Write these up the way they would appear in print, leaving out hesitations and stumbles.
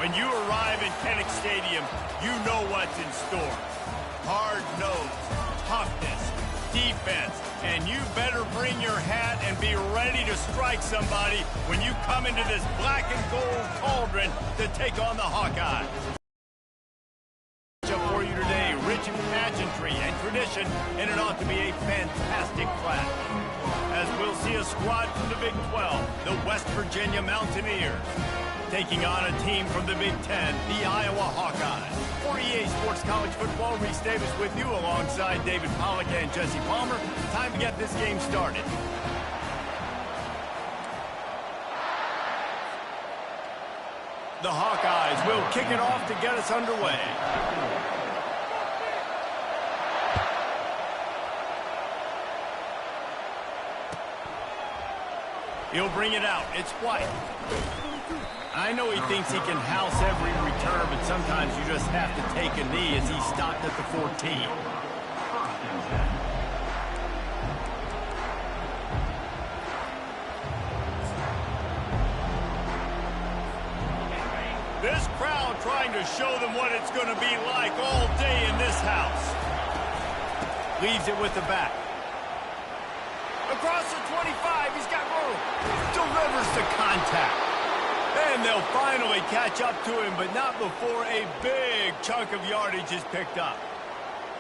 When you arrive in Kinnick Stadium, you know what's in store. Hard nose, toughness, defense, and you better bring your hat and be ready to strike somebody when you come into this black and gold cauldron to take on the Hawkeyes. For you today, rich in pageantry and tradition, and it ought to be a fantastic clash. As we'll see a squad from the Big 12, the West Virginia Mountaineers, taking on a team from the Big 10, the Iowa Hawkeyes. For EA Sports College Football, Reese Davis with you alongside David Pollack and Jesse Palmer. Time to get this game started. The Hawkeyes will kick it off to get us underway. He'll bring it out. It's White. I know he thinks he can house every return, but sometimes you just have to take a knee as he stopped at the 14. This crowd trying to show them what it's going to be like all day in this house. Leaves it with the back. Across the 25, he's got room. Delivers the contact. And they'll finally catch up to him, but not before a big chunk of yardage is picked up.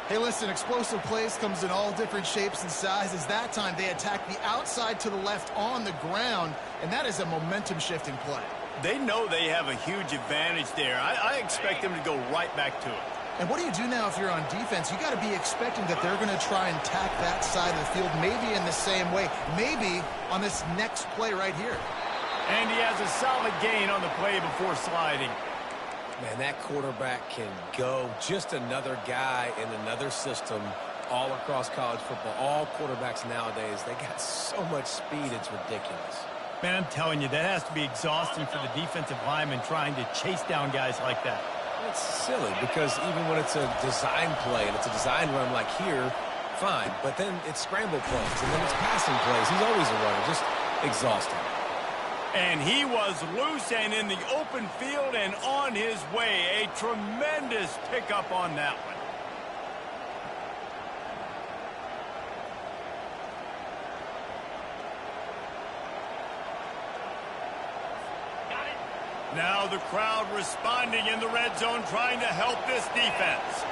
Hey, listen, explosive plays comes in all different shapes and sizes. That time, they attack the outside to the left on the ground, and that is a momentum-shifting play. They know they have a huge advantage there. I expect them to go right back to it. And what do you do now if you're on defense? You got to be expecting that they're going to try and tack that side of the field, maybe in the same way, maybe on this next play right here. And he has a solid gain on the play before sliding. Man, that quarterback can go. Just another guy in another system all across college football. All quarterbacks nowadays, they got so much speed, it's ridiculous. Man, I'm telling you, that has to be exhausting for the defensive lineman trying to chase down guys like that. It's silly because even when it's a design play and it's a design run like here, fine. But then it's scramble plays and then it's passing plays. He's always a runner, just exhausting. And he was loose and in the open field and on his way. A tremendous pickup on that one. Now the crowd responding in the red zone, trying to help this defense.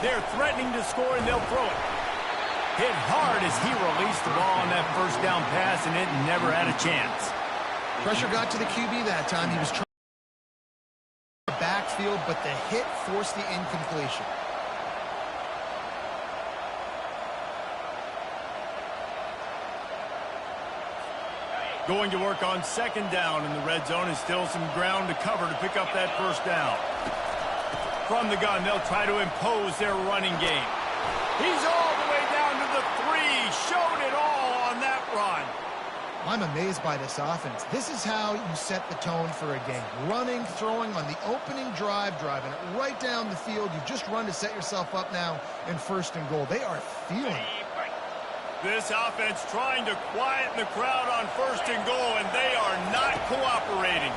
They're threatening to score, and they'll throw it. Hit hard as he released the ball on that first down pass, and it never had a chance. Pressure got to the QB that time. He was trying to backfield, but the hit forced the incompletion. Going to work on second down in the red zone, and still some ground to cover to pick up that first down. From the gun, they'll try to impose their running game. He's all the way down to the 3. Showed it all on that run. I'm amazed by this offense. This is how you set the tone for a game. Running, throwing on the opening drive, driving it right down the field. You've just run to set yourself up now in first and goal. They are feeling it. This offense trying to quieten the crowd on first and goal, and they are not cooperating.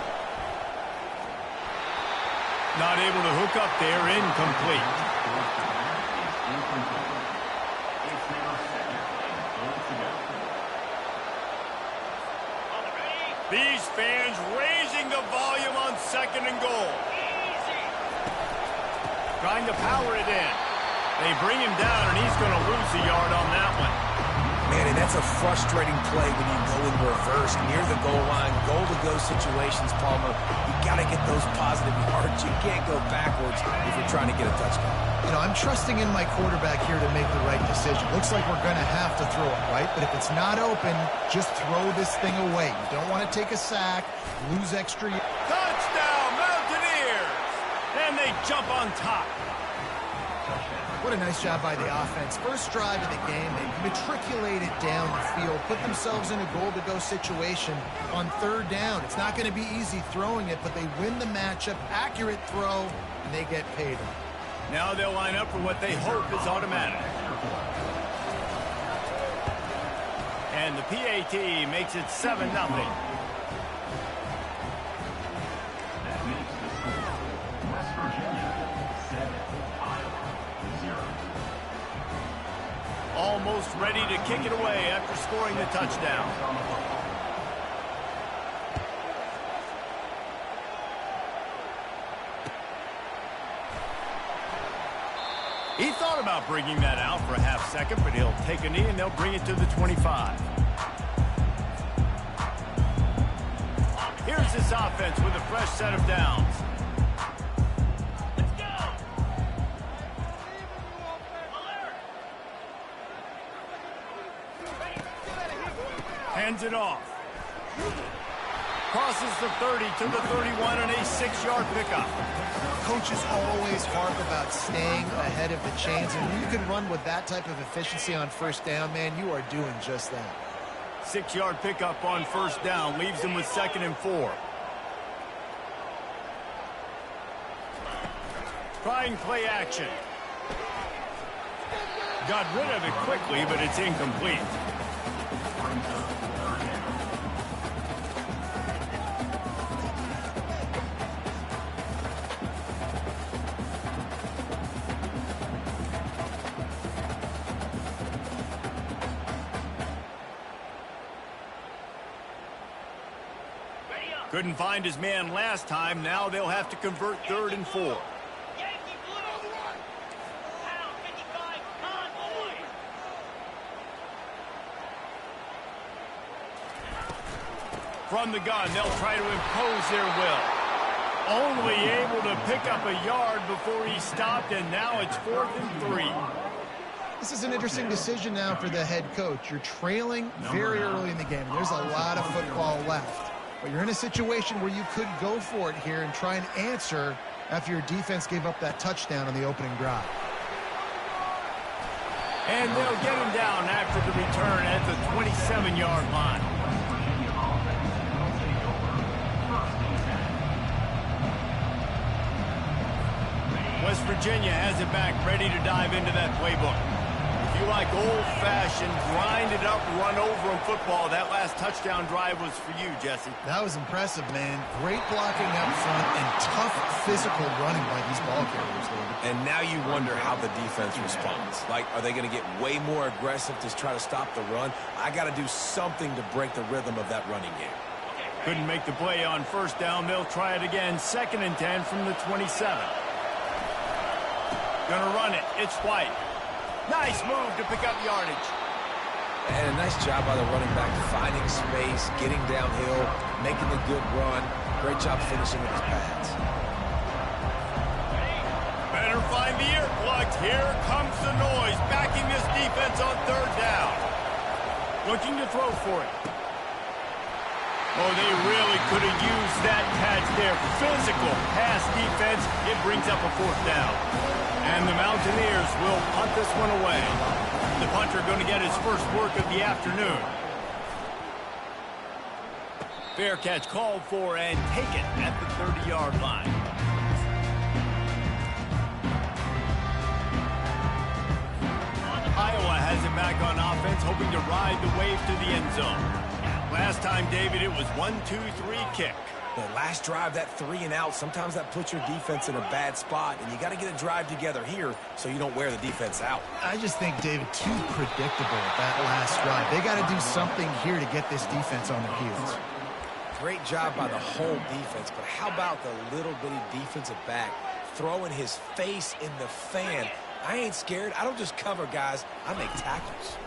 Not able to hook up there, incomplete. These fans raising the volume on second and goal. Trying to power it in. They bring him down, and he's going to lose a yard on that one. Man, and that's a frustrating play when you go in reverse near the goal line, goal-to-go situations, Palmer. You got to get those positive yards. You can't go backwards if you're trying to get a touchdown. You know, I'm trusting in my quarterback here to make the right decision. Looks like we're going to have to throw it, right? But if it's not open, just throw this thing away. You don't want to take a sack, lose extra. Touchdown, Mountaineers! And they jump on top. What a nice job by the offense. First drive of the game, they matriculated down the field, put themselves in a goal-to-go situation on third down. It's not going to be easy throwing it, but they win the matchup, accurate throw, and they get paid. Now they'll line up for what they hope is automatic. And the PAT makes it 7-0. almost ready to kick it away after scoring the touchdown. He thought about bringing that out for a half second, but he'll take a knee and they'll bring it to the 25. Here's this offense with a fresh set of downs. Let's go! Hands it off. Crosses the 30 to the 31 and a 6-yard pickup. Coaches always harp about staying ahead of the chains, and when you can run with that type of efficiency on first down, man, you are doing just that. 6-yard pickup on first down leaves them with 2nd and 4. Trying play action. Got rid of it quickly, but it's incomplete. Couldn't find his man last time. Now they'll have to convert 3rd and 4. From the gun, they'll try to impose their will. Only able to pick up a yard before he stopped, and now it's 4th and 3. This is an interesting decision now for the head coach. You're trailing very early in the game. There's a lot of football left. But you're in a situation where you could go for it here and try and answer after your defense gave up that touchdown on the opening drive. And they'll get him down after the return at the 27-yard line. West Virginia has it back, ready to dive into that playbook. If you like old-fashioned, grind-it-up, run-over-'em football, that last touchdown drive was for you, Jesse. That was impressive, man. Great blocking up front and tough physical running by these ball carriers, David. And now you wonder how the defense responds. Like, are they going to get way more aggressive to try to stop the run? I got to do something to break the rhythm of that running game. Couldn't make the play on first down. They'll try it again. 2nd and 10 from the 27. Gonna run it. It's White. Nice move to pick up yardage. And a nice job by the running back finding space, getting downhill, making the good run. Great job finishing with his pads. Better find the ear plugs. Here comes the noise, backing this defense on 3rd down. Looking to throw for it. Oh, they really could have used that catch there. Physical pass defense. It brings up a 4th down. And the Mountaineers will punt this one away. The punter going to get his first work of the afternoon. Fair catch called for and taken at the 30-yard line. Iowa has it back on offense, hoping to ride the wave to the end zone. Last time, David, it was 1-2-3 kick. The last drive, that 3 and out, sometimes that puts your defense in a bad spot, and you got to get a drive together here so you don't wear the defense out. I just think, David, too predictable that last drive. They got to do something here to get this defense on their heels. Great job by the whole defense, but how about the little bitty defensive back throwing his face in the fan? I ain't scared. I don't just cover guys. I make tackles.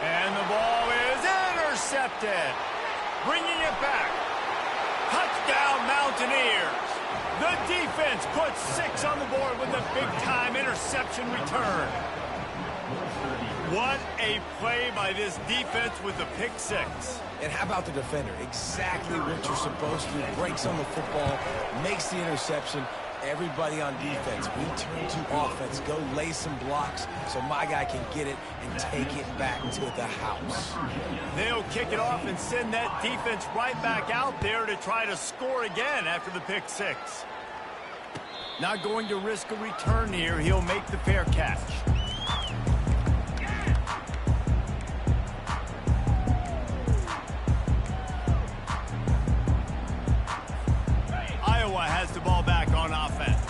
And the ball is intercepted. Bringing it back. Touchdown, Mountaineers. The defense puts 6 on the board with a big-time interception return. What a play by this defense with the pick 6. And how about the defender? Exactly what you're supposed to. Breaks on the football, makes the interception. Everybody on defense, we turn to offense. Go lay some blocks so my guy can get it and take it back to the house. They'll kick it off and send that defense right back out there to try to score again after the pick 6. Not going to risk a return here. He'll make the fair catch. Iowa has the ball back on offense.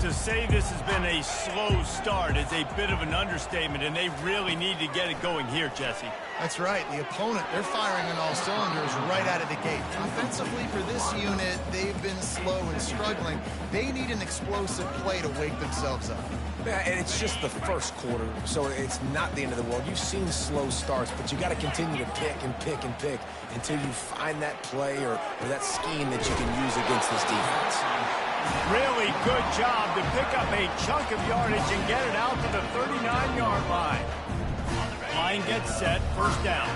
To To say this has been a slow start is a bit of an understatement, and they really need to get it going here, Jesse. That's right. The opponent, they're firing on all cylinders right out of the gate. Offensively, for this unit, they've been slow and struggling. They need an explosive play to wake themselves up. Yeah, and it's just the first quarter, so it's not the end of the world. You've seen slow starts, but you got to continue to pick and pick and pick until you find that play or that scheme that you can use against this defense. Really good job to pick up a chunk of yardage and get it out to the 39-yard line. Line gets set, first down.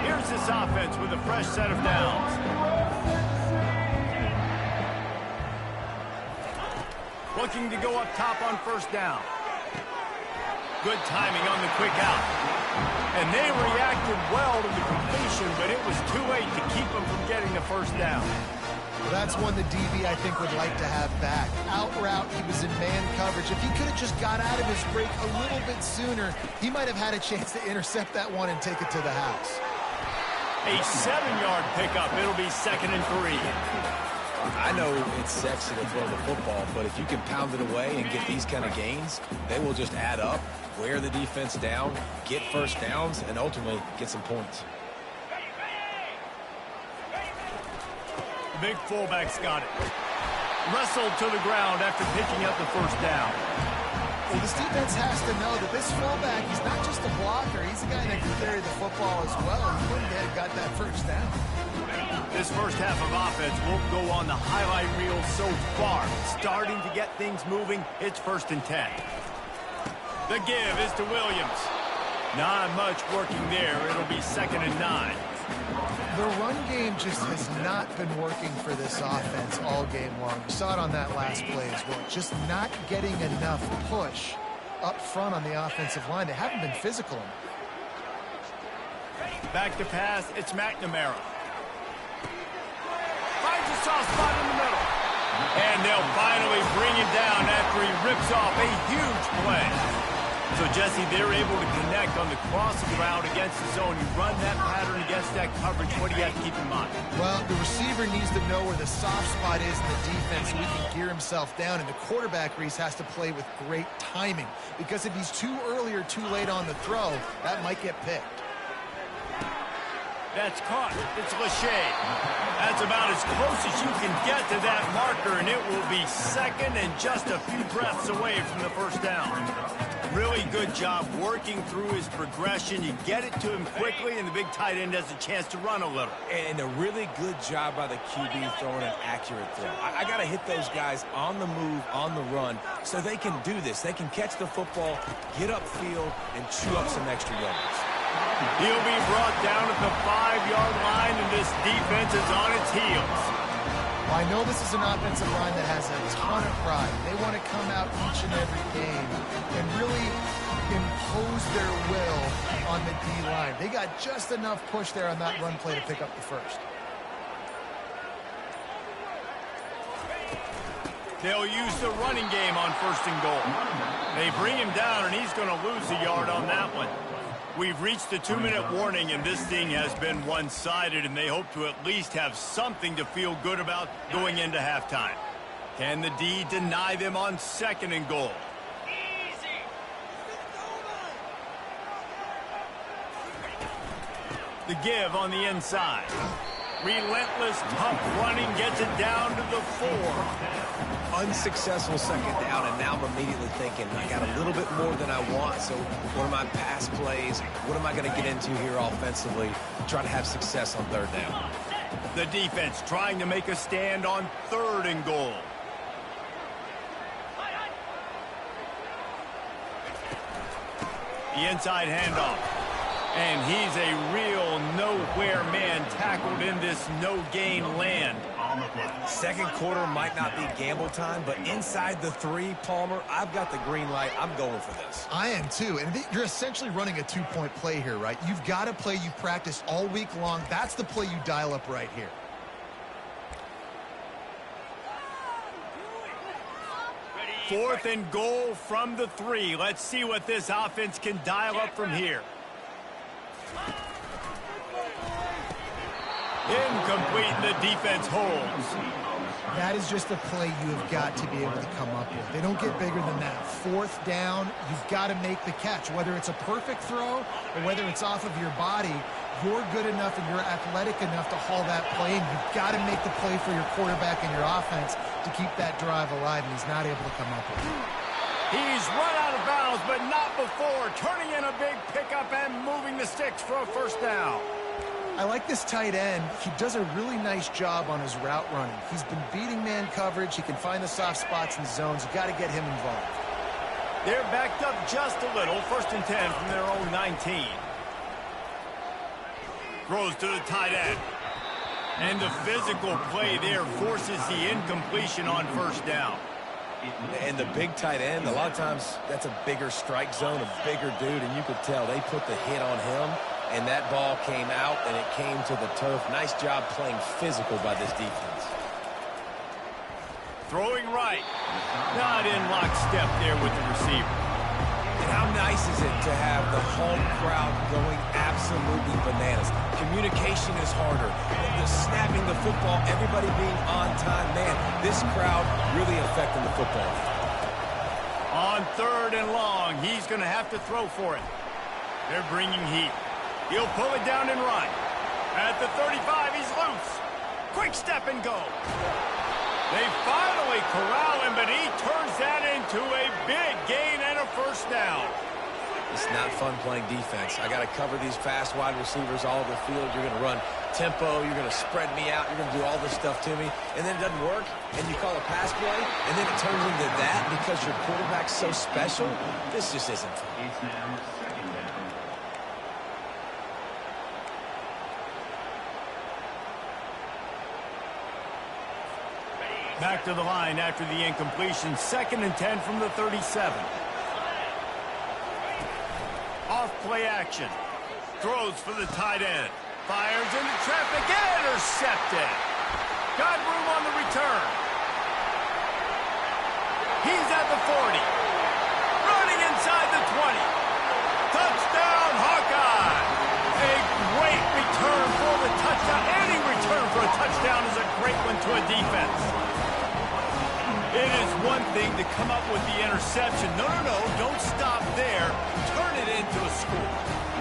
Here's this offense with a fresh set of downs. Looking to go up top on first down. Good timing on the quick out. And they reacted well to the completion, but it was too late to keep them from getting the first down. Well, that's one the DB, I think, would like to have back. Out route, he was in man coverage. If he could have just got out of his break a little bit sooner, he might have had a chance to intercept that one and take it to the house. A 7-yard pickup. It'll be 2nd and 3. I know it's sexy to throw the football, but if you can pound it away and get these kind of gains, they will just add up, wear the defense down, get first downs, and ultimately get some points. Big fullback's got it. Wrestled to the ground after picking up the first down. Well, this defense has to know that this fullback, he's not just a blocker, he's a guy that can carry the football as well. He wouldn't have got that first down. This first half of offense won't go on the highlight reel so far. Starting to get things moving. It's 1st and 10. The give is to Williams. Not much working there. It'll be 2nd and 9. The run game just has not been working for this offense all game long. We saw it on that last play as well. Just not getting enough push up front on the offensive line. They haven't been physical enough. Back to pass. It's McNamara. Finds a soft spot in the middle. And they'll finally bring him down after he rips off a huge play. So, Jesse, they're able to connect on the crossing route against the zone. You run that pattern against that coverage. What do you have to keep in mind? Well, the receiver needs to know where the soft spot is in the defense so he can gear himself down. And the quarterback, Reese, has to play with great timing. Because if he's too early or too late on the throw, that might get picked. That's caught. It's Lachey. That's about as close as you can get to that marker, and it will be 2nd and just a few breaths away from the first down. Really good job working through his progression. You get it to him quickly, and the big tight end has a chance to run a little. And a really good job by the QB throwing an accurate throw. I got to hit those guys on the move, on the run, so they can do this. They can catch the football, get upfield, and chew up some extra yards. He'll be brought down at the 5-yard line, and this defense is on its heels. Well, I know this is an offensive line that has a ton of pride. They want to come out each and every game and really impose their will on the D-line. They got just enough push there on that run play to pick up the first. They'll use the running game on 1st and goal. They bring him down, and he's going to lose a yard on that one. We've reached the 2-minute warning, and this thing has been one-sided, and they hope to at least have something to feel good about going into halftime. Can the D deny them on 2nd and goal? The give on the inside. Relentless, tough running gets it down to the 4. Unsuccessful 2nd down, and now I'm immediately thinking, I got a little bit more than I want, so what are my pass plays? What am I going to get into here offensively to try to have success on 3rd down? The defense trying to make a stand on 3rd and goal. The inside handoff. And he's a real nowhere man tackled in this no-gain land. 2nd quarter might not be gamble time, but inside the 3, Palmer, I've got the green light. I'm going for this. I am too. And you're essentially running a 2-point play here, right? You've got a play you practice all week long. That's the play you dial up right here. 4th and goal from the 3. Let's see what this offense can dial up from here. Incomplete, and the defense holds. That is just a play you have got to be able to come up with. They don't get bigger than that. 4th down, you've got to make the catch. Whether it's a perfect throw or whether it's off of your body, you're good enough and you're athletic enough to haul that play, and you've got to make the play for your quarterback and your offense to keep that drive alive, and he's not able to come up with it. He's run out of bounds, but not before. Turning in a big pickup and moving the sticks for a 1st down. I like this tight end. He does a really nice job on his route running. He's been beating man coverage. He can find the soft spots and zones. You've got to get him involved. They're backed up just a little. 1st and 10 from their own 19. Throws to the tight end. And the physical play there forces the incompletion on 1st down. And the big tight end, a lot of times that's a bigger strike zone, a bigger dude, and you could tell they put the hit on him, and that ball came out, and it came to the turf. Nice job playing physical by this defense. Throwing right. Not in lockstep there with the receiver. And how nice is it to have the home crowd going absolutely bananas? Communication is harder. The snapping the football, everybody being on time. Man, this crowd really affecting the football. On 3rd and long, he's going to have to throw for it. They're bringing heat. He'll pull it down and run. At the 35, he's loose. Quick step and go. They finally corral him, but he turns that into a big gain and a 1st down. It's not fun playing defense. I got to cover these fast wide receivers all over the field. You're going to run tempo. You're going to spread me out. You're going to do all this stuff to me. And then it doesn't work, and you call a pass play, and then it turns into that because your quarterback's so special. This just isn't fun. Back to the line after the incompletion. 2nd and 10 from the 37. Off play action. Throws for the tight end. Fires into traffic. Intercepted. Got room on the return. He's at the 40. Running inside the 20. Touchdown, Hawkeye. A great return for the touchdown. Any return for a touchdown is a great one to a defense. It is one thing to come up with the interception. No, don't stop there. Turn it into a score.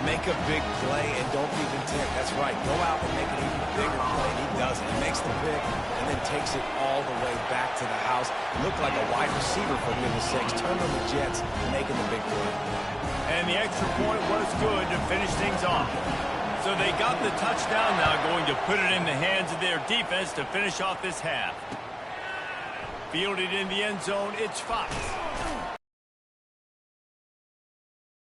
Make a big play and don't be content. That's right. Go out and make an even bigger play. He doesn't. He makes the pick and then takes it all the way back to the house. Looked like a wide receiver for goodness sakes. Turn on the Jets, making the big play. And the extra point was good to finish things off. So they got the touchdown, now going to put it in the hands of their defense to finish off this half. Fielded in the end zone, it's Fox.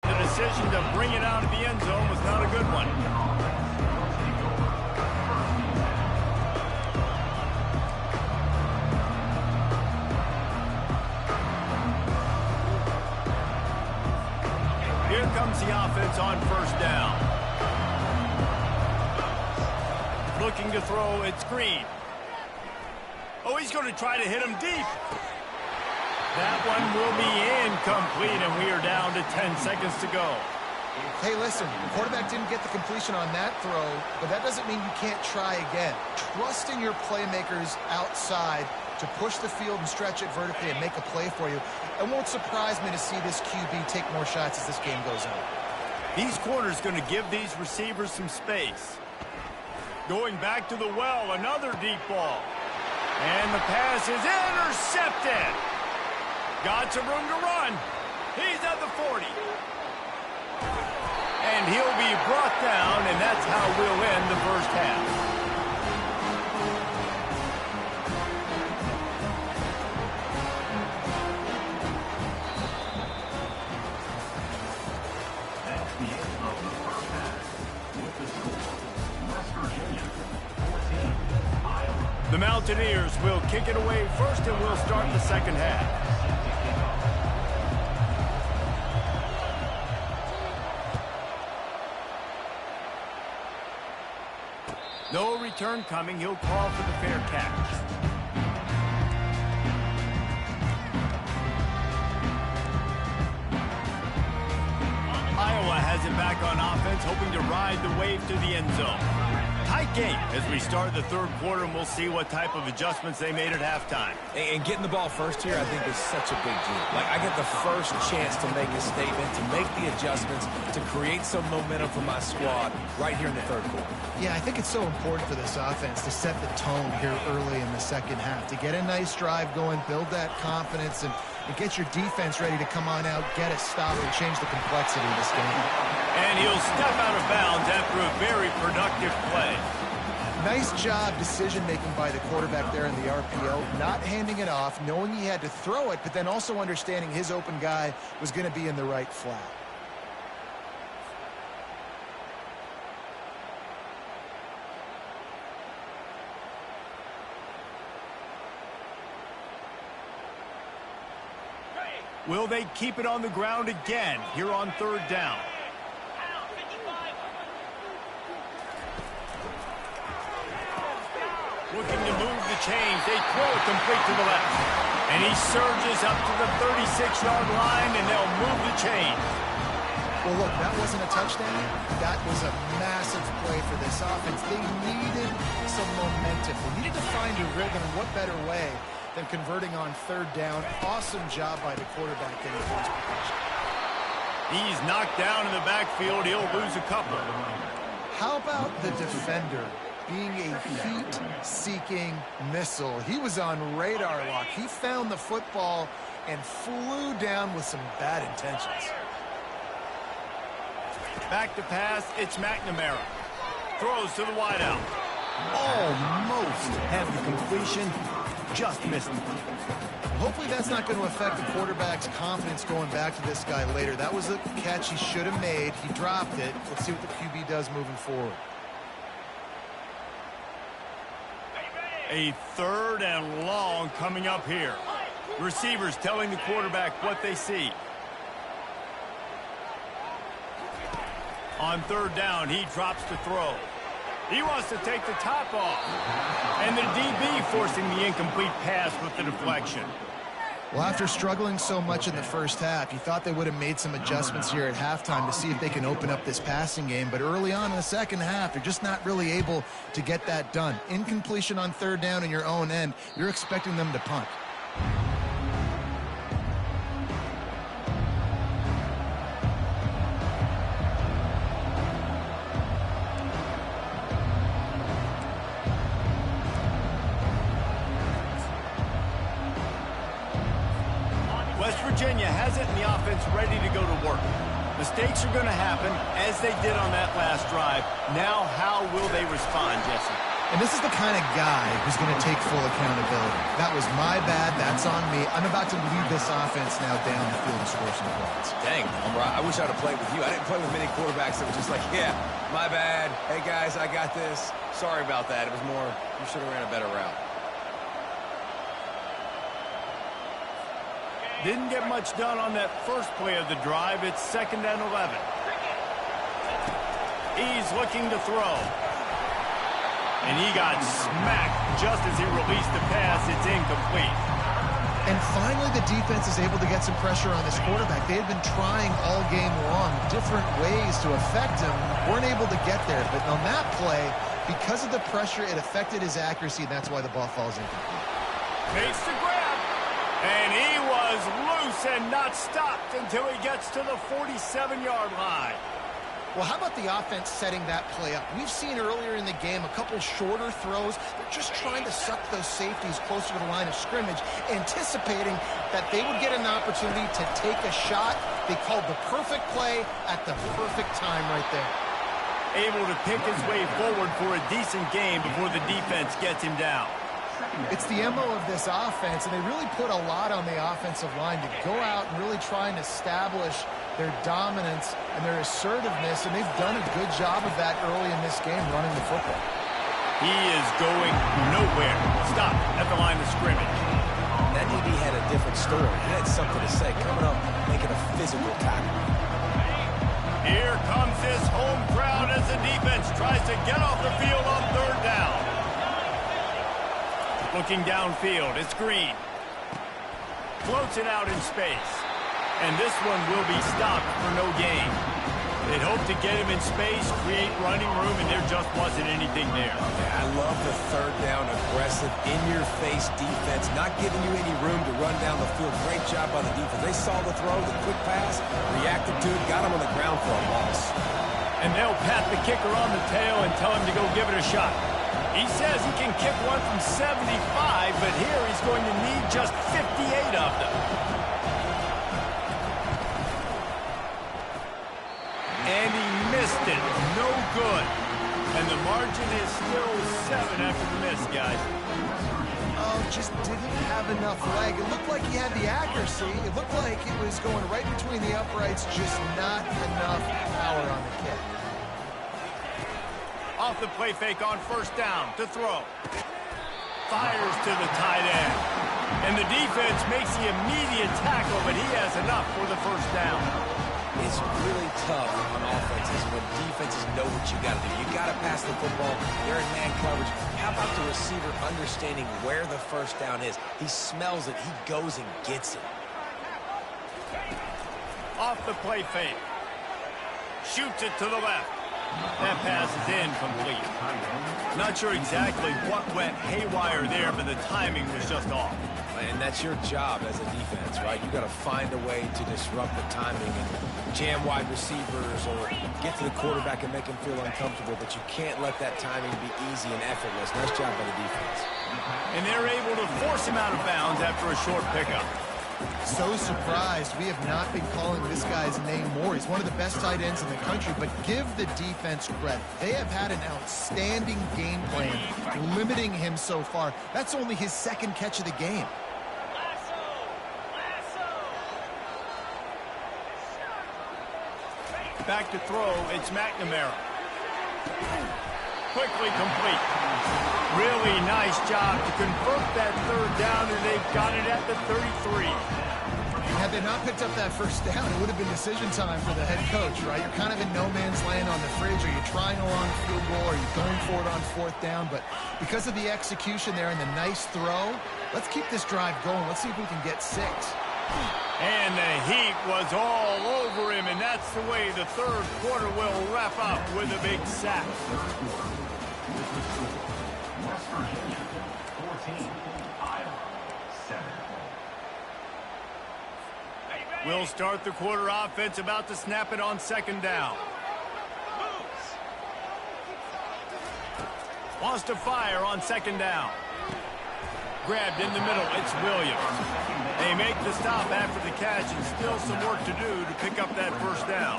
The decision to bring it out of the end zone was not a good one. Here comes the offense on 1st down. Looking to throw, it's Green. Oh, he's going to try to hit him deep. That one will be incomplete, and we are down to 10 seconds to go. Hey, listen, the quarterback didn't get the completion on that throw, but that doesn't mean you can't try again. Trust in your playmakers outside to push the field and stretch it vertically and make a play for you. It won't surprise me to see this QB take more shots as this game goes on. These corners going to give these receivers some space. Going back to the well, another deep ball. And the pass is intercepted. Got some room to run. He's at the 40. And he'll be brought down, and that's how we'll end the 1st half. The Mountaineers will kick it away first, and we'll start the 2nd half. No return coming. He'll call for the fair catch. on offense, hoping to ride the wave to the end zone. Tight game as we start the third quarter, and we'll see what type of adjustments they made at halftime. And getting the ball first here, I think, is such a big deal. Like, I get the first chance to make a statement, to make the adjustments, to create some momentum for my squad right here in the third quarter. Yeah, I think it's so important for this offense to set the tone here early in the second half, to get a nice drive going, build that confidence, and get your defense ready to come on out, get a stop, and change the complexity of this game. And he'll step out of bounds after a very productive play. Nice job decision-making by the quarterback there in the RPO, not handing it off, knowing he had to throw it, but then also understanding his open guy was going to be in the right flat. Will they keep it on the ground again here on third down? Looking to move the chains. They throw it complete to the left. And he surges up to the 36-yard line, and they'll move the chains. Well, look, that wasn't a touchdown. That was a massive play for this offense. They needed some momentum. They needed to find a rhythm. What better way than converting on third down? Awesome job by the quarterback getting first position. He's knocked down in the backfield. He'll lose a couple. How about the defender being a heat-seeking missile? He was on radar lock. He found the football and flew down with some bad intentions. Back to pass, it's McNamara. Throws to the wideout. Almost had the completion, just missed him. Hopefully that's not going to affect the quarterback's confidence going back to this guy later. That was a catch he should have made. He dropped it. Let's see what the QB does moving forward. A third and long coming up here. Receivers telling the quarterback what they see. On third down, he drops to throw. He wants to take the top off. And the DB forcing the incomplete pass with the deflection. Well, after struggling so much in the first half, you thought they would have made some adjustments here at halftime to see if they can open up this passing game. But early on in the second half, they're just not really able to get that done. Incompletion on third down in your own end, you're expecting them to punt. West Virginia has it in the offense ready to go to work. Mistakes are going to happen, as they did on that last drive. Now, how will they respond, Jesse? And this is the kind of guy who's going to take full accountability. That was my bad. That's on me. I'm about to lead this offense now down the field and score some points. Dang, I wish I'd have played with you. I didn't play with many quarterbacks that were just like, yeah, my bad. Hey, guys, I got this. Sorry about that. It was more, you should have ran a better route. Didn't get much done on that first play of the drive. It's 2nd and 11. He's looking to throw. And he got smacked just as he released the pass. It's incomplete. And finally, the defense is able to get some pressure on this quarterback. They had been trying all game long different ways to affect him. Weren't able to get there. But on that play, because of the pressure, it affected his accuracy, and that's why the ball falls incomplete. Makes the grab. And he was loose and not stopped until he gets to the 47-yard line. Well, how about the offense setting that play up? We've seen earlier in the game a couple shorter throws. They're just trying to suck those safeties closer to the line of scrimmage, anticipating that they would get an opportunity to take a shot. They called the perfect play at the perfect time right there. Able to pick his way forward for a decent game before the defense gets him down. It's the MO of this offense, and they really put a lot on the offensive line to go out and really try and establish their dominance and their assertiveness, and they've done a good job of that early in this game running the football. He is going nowhere. Stop at the line of scrimmage. That DB had a different story. He had something to say, coming up, making a physical tackle. Here comes this home crowd as the defense tries to get off the field on third down. Looking downfield, it's Green. Floats it out in space. And this one will be stopped for no gain. It hoped to get him in space, create running room, and there just wasn't anything there. Yeah, I love the third down, aggressive, in-your-face defense, not giving you any room to run down the field. Great job by the defense. They saw the throw, the quick pass, reacted to it, got him on the ground for a loss. And they'll pat the kicker on the tail and tell him to go give it a shot. He says he can kick one from 75, but here he's going to need just 58 of them. And he missed it. No good. And the margin is still 7 after the miss, guys. Oh, just didn't have enough leg. It looked like he had the accuracy. It looked like it was going right between the uprights, just not enough power on the kick. Off the play fake on first down to throw. Fires to the tight end. And the defense makes the immediate tackle, but he has enough for the first down. It's really tough on offenses when defenses know what you got to do. You got to pass the football. They're in man coverage. How about the receiver understanding where the first down is? He smells it. He goes and gets it. Off the play fake. Shoots it to the left. That pass is incomplete. Not sure exactly what went haywire there, but the timing was just off. And that's your job as a defense, right? You got to find a way to disrupt the timing and jam wide receivers or get to the quarterback and make him feel uncomfortable, but you can't let that timing be easy and effortless. Nice job by the defense. And they're able to force him out of bounds after a short pickup. So surprised we have not been calling this guy's name more. He's one of the best tight ends in the country, but give the defense credit. They have had an outstanding game plan, limiting him so far. That's only his second catch of the game. Back to throw, it's McNamara. Quickly complete. Really nice job to convert that third down, and they've got it at the 33. Had they not picked up that first down, it would have been decision time for the head coach, right? You're kind of in no man's land on the fridge. Are you trying a long field goal? Are you going for it on fourth down? But because of the execution there and the nice throw, let's keep this drive going. Let's see if we can get 6. And the heat was all over him, and that's the way the third quarter will wrap up with a big sack. West Virginia, 14, Iowa, 7. We'll start the quarter offense, about to snap it on second down. Wants to fire on second down. Grabbed in the middle, it's Williams. They make the stop after the catch, and still some work to do to pick up that first down.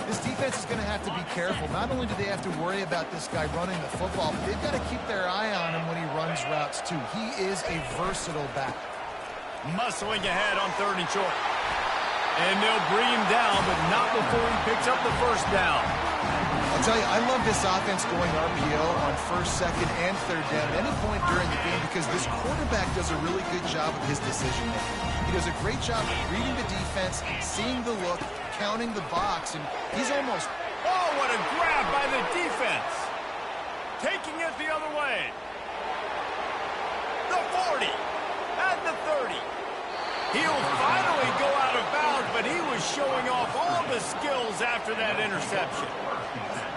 This defense is going to have to be careful. Not only do they have to worry about this guy running the football, but they've got to keep their eye on him when he runs routes too. He is a versatile back. Muscling ahead on third and short. And they'll bring him down, but not before he picks up the first down. I'll tell you, I love this offense going RPO on first, second, and third down at any point during the game because this quarterback does a really good job of his decision-making. He does a great job of reading the defense, seeing the look, counting the box, and he's almost... Oh, what a grab by the defense. Taking it the other way. The 40 and the 30. He'll finally go out of bounds, but he was showing off all the skills after that interception.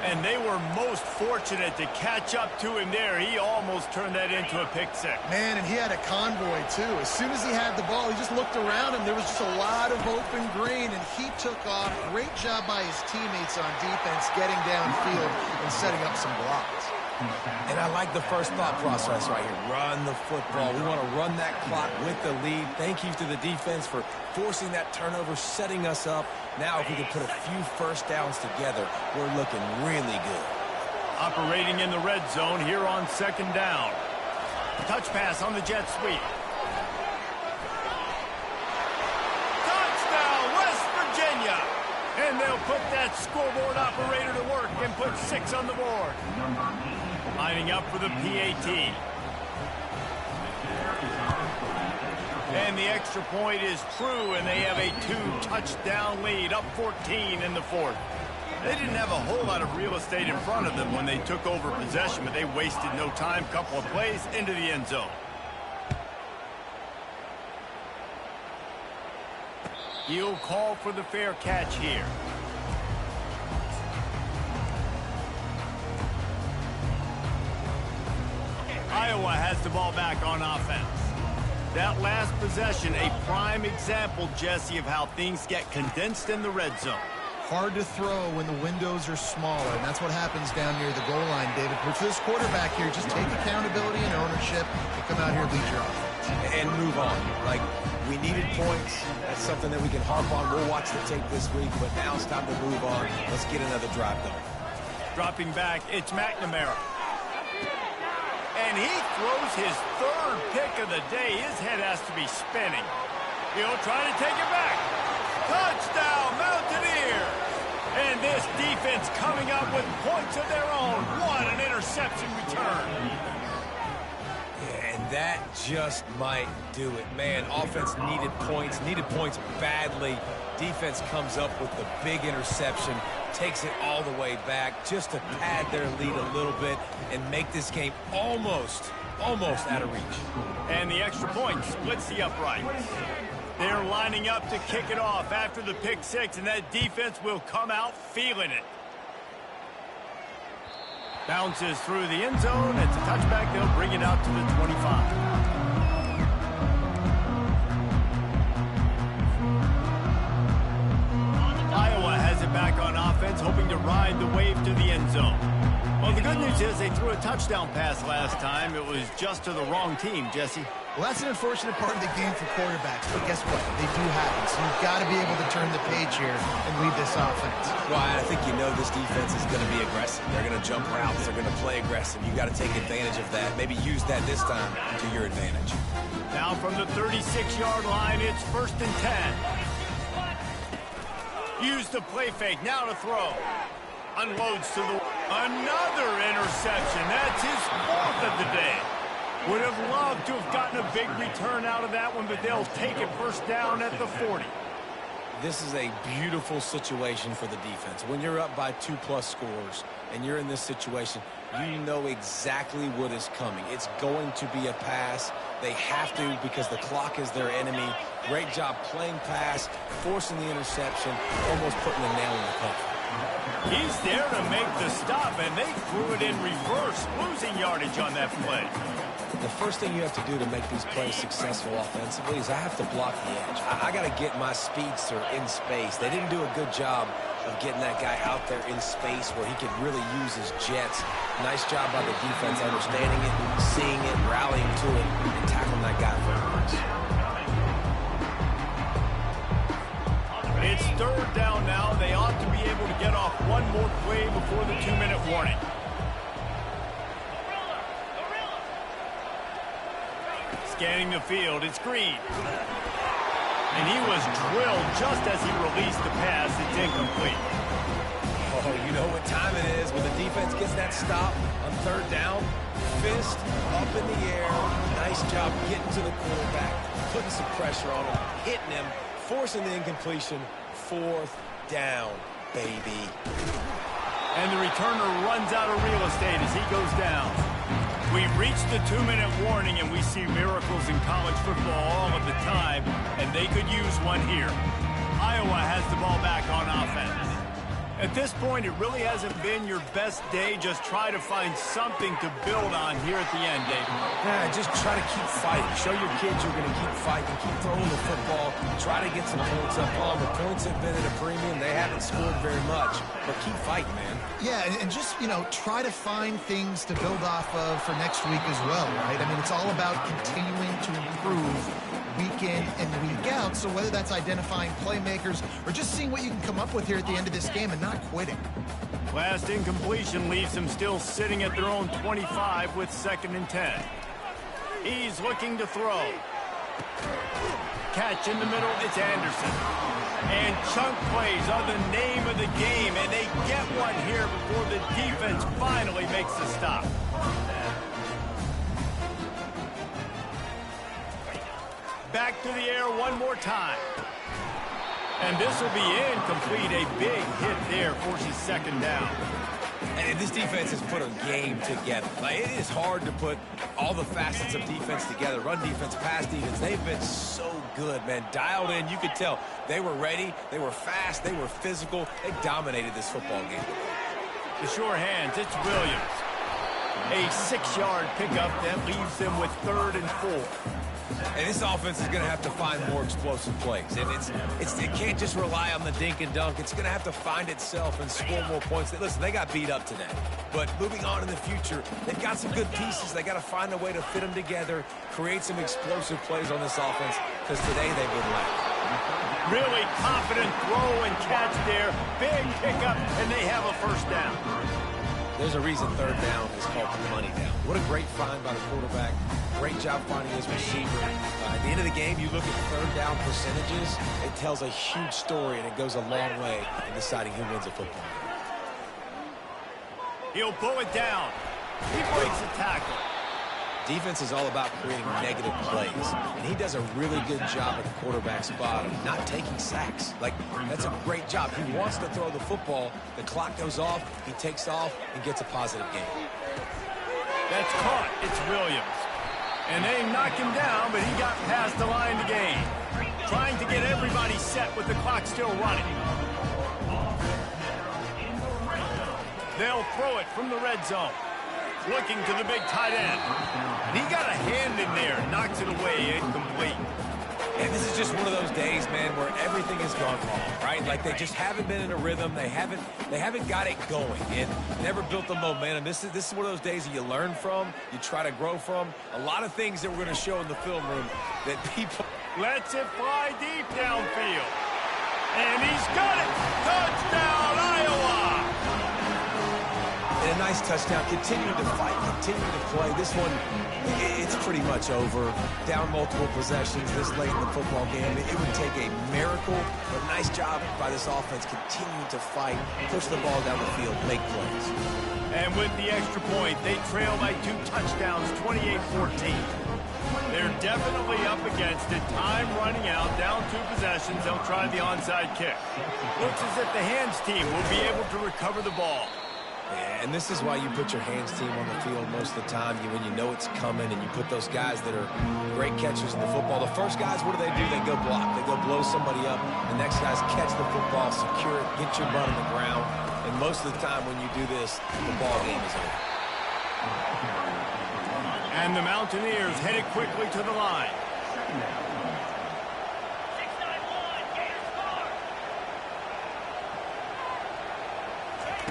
And they were most fortunate to catch up to him there. He almost turned that into a pick six. Man, and he had a convoy, too. As soon as he had the ball, he just looked around him. There was just a lot of open green, and he took off. Great job by his teammates on defense, getting downfield and setting up some blocks. And I like the first thought process right here. Run the football. We want to run that clock with the lead. Thank you to the defense for forcing that turnover, setting us up. Now, if we can put a few first downs together, we're looking really good. Operating in the red zone here on second down. Touch pass on the jet sweep. Touchdown, West Virginia! And they'll put that scoreboard operator to work and put 6 on the board. Lining up for the PAT. And the extra point is true, and they have a 2-touchdown lead, up 14 in the fourth. They didn't have a whole lot of real estate in front of them when they took over possession, but they wasted no time. Couple of plays into the end zone. He'll call for the fair catch here. Iowa has the ball back on offense. That last possession, a prime example, Jesse, of how things get condensed in the red zone. Hard to throw when the windows are smaller, and that's what happens down near the goal line, David. But for this quarterback here, just take accountability and ownership and come out here and lead your offense. And move on. Like, we needed points. That's something that we can harp on. We'll watch the tape this week, but now it's time to move on. Let's get another drive going. Dropping back, it's McNamara. And he throws his third pick of the day. His head has to be spinning. He'll try to take it back. Touchdown, Mountaineers! And this defense coming up with points of their own. What an interception return. Yeah, and that just might do it. Man, offense needed points badly. Defense comes up with the big interception, takes it all the way back just to pad their lead a little bit and make this game almost out of reach. And the extra point splits the uprights. They're lining up to kick it off after the pick six, and that defense will come out feeling it. Bounces through the end zone. It's a touchback. They'll bring it out to the 25. Iowa has it back on offense, hoping to ride the wave to the end zone. Well, the good news is they threw a touchdown pass last time. It was just to the wrong team, Jesse. Well, that's an unfortunate part of the game for quarterbacks, but guess what? They do happen, so you've got to be able to turn the page here and lead this offense. Well, I think you know this defense is going to be aggressive. They're going to jump routes. They're going to play aggressive. You've got to take advantage of that. Maybe use that this time to your advantage. Now from the 36-yard line, it's 1st and 10. Use the play fake, now to throw. Unloads to the... Another interception. That's his 4th of the day. Would have loved to have gotten a big return out of that one, but they'll take it 1st down at the 40. This is a beautiful situation for the defense. When you're up by 2+ scores and you're in this situation, you know exactly what is coming. It's going to be a pass. They have to because the clock is their enemy. Great job playing pass, forcing the interception, almost putting the nail in the coffin. He's there to make the stop, and they threw it in reverse, losing yardage on that play. The first thing you have to do to make these plays successful offensively is I have to block the edge. I got to get my speedster in space. They didn't do a good job of getting that guy out there in space where he could really use his jets. Nice job by the defense understanding it, seeing it, rallying to it, and tackling that guy for yards. It's 3rd down now. They ought to be able to get off one more play before the 2-minute warning. Scanning the field, it's Green. And he was drilled just as he released the pass. It's incomplete. Oh, you know what time it is when the defense gets that stop on 3rd down. Fist up in the air. Nice job getting to the quarterback, putting some pressure on him, hitting him, forcing the incompletion. 4th down, baby. And the returner runs out of real estate as he goes down. We've reached the 2-minute warning, and we see miracles in college football all of the time, and they could use one here. Iowa has the ball back on offense. At this point, it really hasn't been your best day. Just try to find something to build on here at the end, David. Yeah, just try to keep fighting. Show your kids you're going to keep fighting, keep throwing the football, try to get some points up on. The points have been at a premium. They haven't scored very much, but keep fighting, man. Yeah, and just, try to find things to build off of for next week as well, right? I mean, it's all about continuing to improve week in and week out. So whether that's identifying playmakers or just seeing what you can come up with here at the end of this game and not quitting. Last incompletion leaves them still sitting at their own 25 with 2nd and 10. He's looking to throw. Catch in the middle, it's Anderson. And chunk plays are the name of the game, and they get one here before the defense finally makes the stop. Back to the air one more time. And this will be incomplete. A big hit there forces 2nd down. And this defense has put a game together. Like, it is hard to put all the facets of defense together. Run defense, pass defense. They've been so good, man. Dialed in. You could tell they were ready. They were fast. They were physical. They dominated this football game. The sure hands. It's Williams. A 6-yard pickup that leaves them with 3rd and 4. And this offense is going to have to find more explosive plays. And it can't just rely on the dink and dunk. It's going to have to find itself and score more points. Listen, they got beat up today. But moving on in the future, they've got some good pieces. They got to find a way to fit them together, create some explosive plays on this offense, because today they've been lacking. Really confident throw and catch there. Big pickup, and they have a first down. There's a reason 3rd down is called money down. What a great find by the quarterback. Great job finding his receiver. At the end of the game, you look at 3rd down percentages. It tells a huge story, and it goes a long way in deciding who wins a football game. He'll pull it down. He breaks a tackle. Defense is all about creating negative plays, and he does a really good job at the quarterback spot of not taking sacks. Like, that's a great job. He wants to throw the football. The clock goes off. He takes off and gets a positive gain. That's caught. It's Williams. And they knock him down, but he got past the line to gain. Trying to get everybody set with the clock still running. They'll throw it from the red zone. Looking to the big tight end. He got a hand in there. Knocks it away. Incomplete. And this is just one of those days, man, where everything has gone wrong, right? Like, they just haven't been in a rhythm. They haven't got it going and never built the momentum. This is one of those days that you learn from, you try to grow from. A lot of things that we're going to show in the film room that people... Lets it fly deep downfield. And he's got it. Touchdown, Iowa. And a nice touchdown. Continuing to fight, continuing to play. This one, it's pretty much over. Down multiple possessions this late in the football game. It would take a miracle, but nice job by this offense continuing to fight, push the ball down the field, make plays. And with the extra point, they trail by 2 touchdowns, 28-14. They're definitely up against it. Time running out, down 2 possessions. They'll try the onside kick. Looks as if the hands team will be able to recover the ball. Yeah, and this is why you put your hands team on the field most of the time when you know it's coming, and you put those guys that are great catchers in the football. The first guys, what do? They go block. They go blow somebody up. The next guys catch the football, secure it, get your butt on the ground. And most of the time when you do this, the ball game is over. And the Mountaineers headed quickly to the line.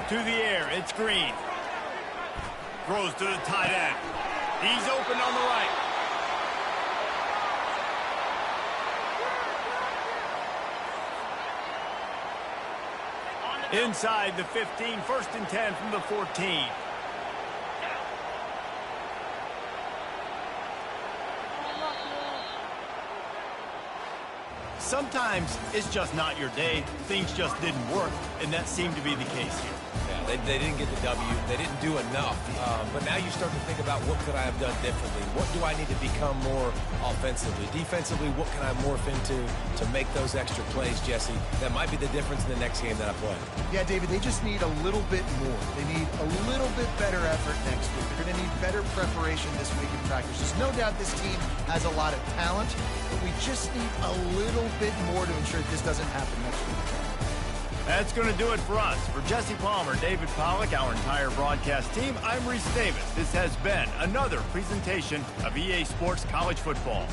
To the air, it's Green. Throws to the tight end. He's open on the right. Inside the 15, 1st and 10 from the 14. Sometimes it's just not your day. Things just didn't work, and that seemed to be the case here. Yeah, they didn't get the W. They didn't do enough. But now you start to think about, what could I have done differently? What do I need to become more offensively? Defensively, what can I morph into to make those extra plays, Jesse? That might be the difference in the next game that I play. Yeah, David, they just need a little bit more. They need a little bit better effort next week. They're going to need better preparation this week in practice. There's no doubt this team has a lot of talent, but we just need a little bit more to ensure that this doesn't happen next week. That's going to do it for us. For Jesse Palmer, David Pollack, our entire broadcast team, I'm Reese Davis. This has been another presentation of EA Sports College Football.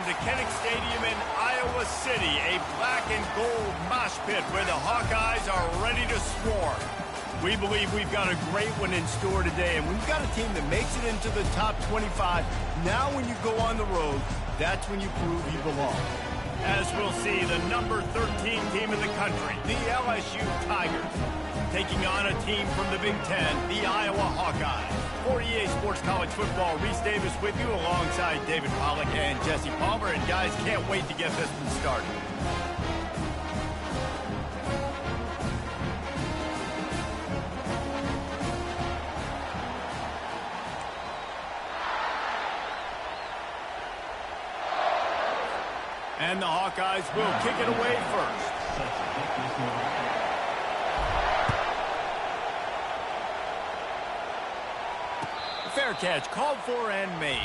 welcome to Kinnick Stadium in Iowa City, a black and gold mosh pit where the Hawkeyes are ready to swarm. We believe we've got a great one in store today, and we've got a team that makes it into the top 25. Now when you go on the road, that's when you prove you belong. As we'll see, the number 13 team in the country, the LSU Tigers, taking on a team from the Big Ten, the Iowa Hawkeyes. For EA Sports College Football, Reese Davis with you alongside David Pollack and Jesse Palmer. And guys, can't wait to get this one started. And the Hawkeyes will kick it away first. Fair catch, called for and made.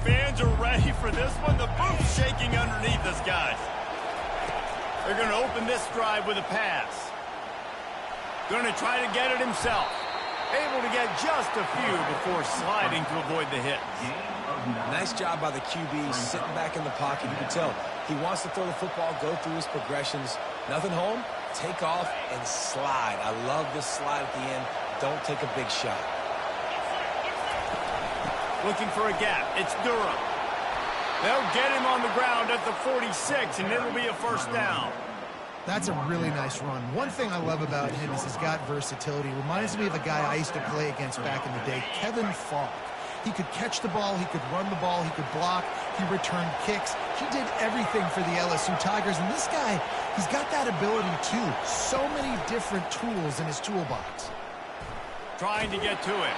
Fans are ready for this one. The booth's shaking underneath us, guys. They're going to open this drive with a pass. Going to try to get it himself. Able to get just a few before sliding to avoid the hit. Nice job by the QB, sitting back in the pocket. You can tell he wants to throw the football, go through his progressions. Nothing home, take off and slide. I love this slide at the end. Don't take a big shot. Looking for a gap. It's Durham. They'll get him on the ground at the 46, and it'll be a first down. That's a really nice run. One thing I love about him is he's got versatility. Reminds me of a guy I used to play against back in the day, Kevin Falk. He could catch the ball, he could run the ball, he could block, he returned kicks. He did everything for the LSU Tigers, and this guy, he's got that ability too. So many different tools in his toolbox. Trying to get to it.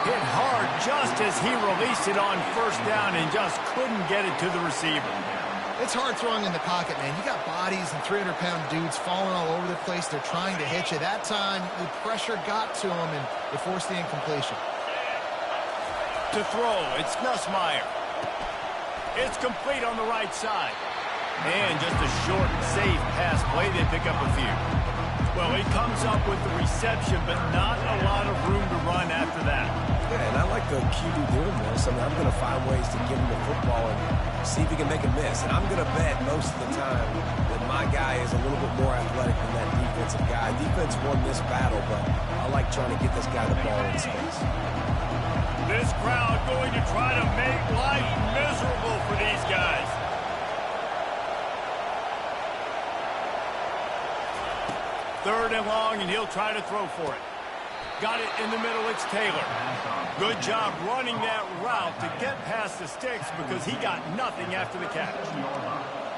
Hit hard just as he released it on first down and just couldn't get it to the receiver. It's hard throwing in the pocket, man. You got bodies and 300-pound dudes falling all over the place. They're trying to hit you. That time, the pressure got to him, and it forced the incompletion. To throw, it's Nussmeier. It's complete on the right side. And just a short, safe pass play, they pick up a few. Well, he comes up with the reception, but not a lot of room to run after that. Yeah, and I like the QB doing this. I mean, I'm going to find ways to give him the football and see if he can make a miss. And I'm going to bet most of the time that my guy is a little bit more athletic than that defensive guy. Defense won this battle, but I like trying to get this guy the ball in space. This crowd going to try to make life miserable for these guys. Third and long, and he'll try to throw for it. Got it in the middle, it's Taylor. Good job running that route to get past the sticks because he got nothing after the catch.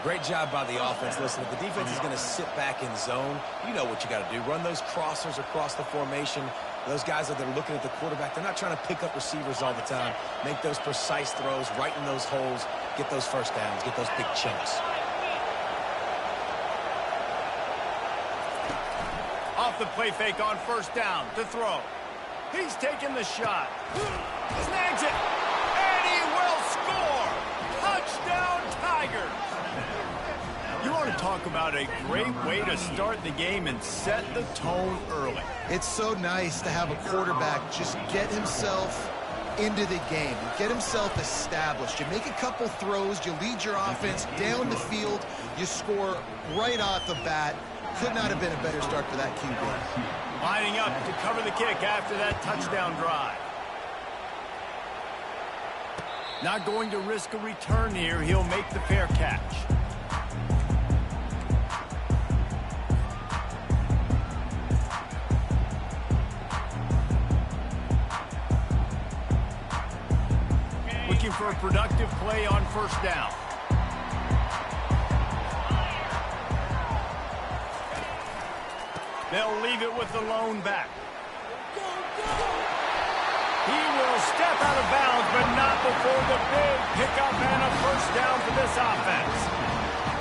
Great job by the offense. Listen, if the defense is going to sit back in zone, you know what you got to do. Run those crossers across the formation. Those guys that are looking at the quarterback, they're not trying to pick up receivers all the time. Make those precise throws, right in those holes, get those first downs, get those big chunks. Off the play fake on first down to throw. He's taking the shot. Snags it. And he will score. Touchdown, Tigers. You want to talk about a great way to start the game and set the tone early. It's so nice to have a quarterback just get himself into the game, get himself established. You make a couple throws, you lead your offense down the field, you score right off the bat. Could not have been a better start for that QB. Lining up to cover the kick after that touchdown drive. Not going to risk a return here. He'll make the fair catch. Looking for a productive play on first down. They'll leave it with the lone back. He will step out of bounds, but not before the big pickup and a first down for this offense.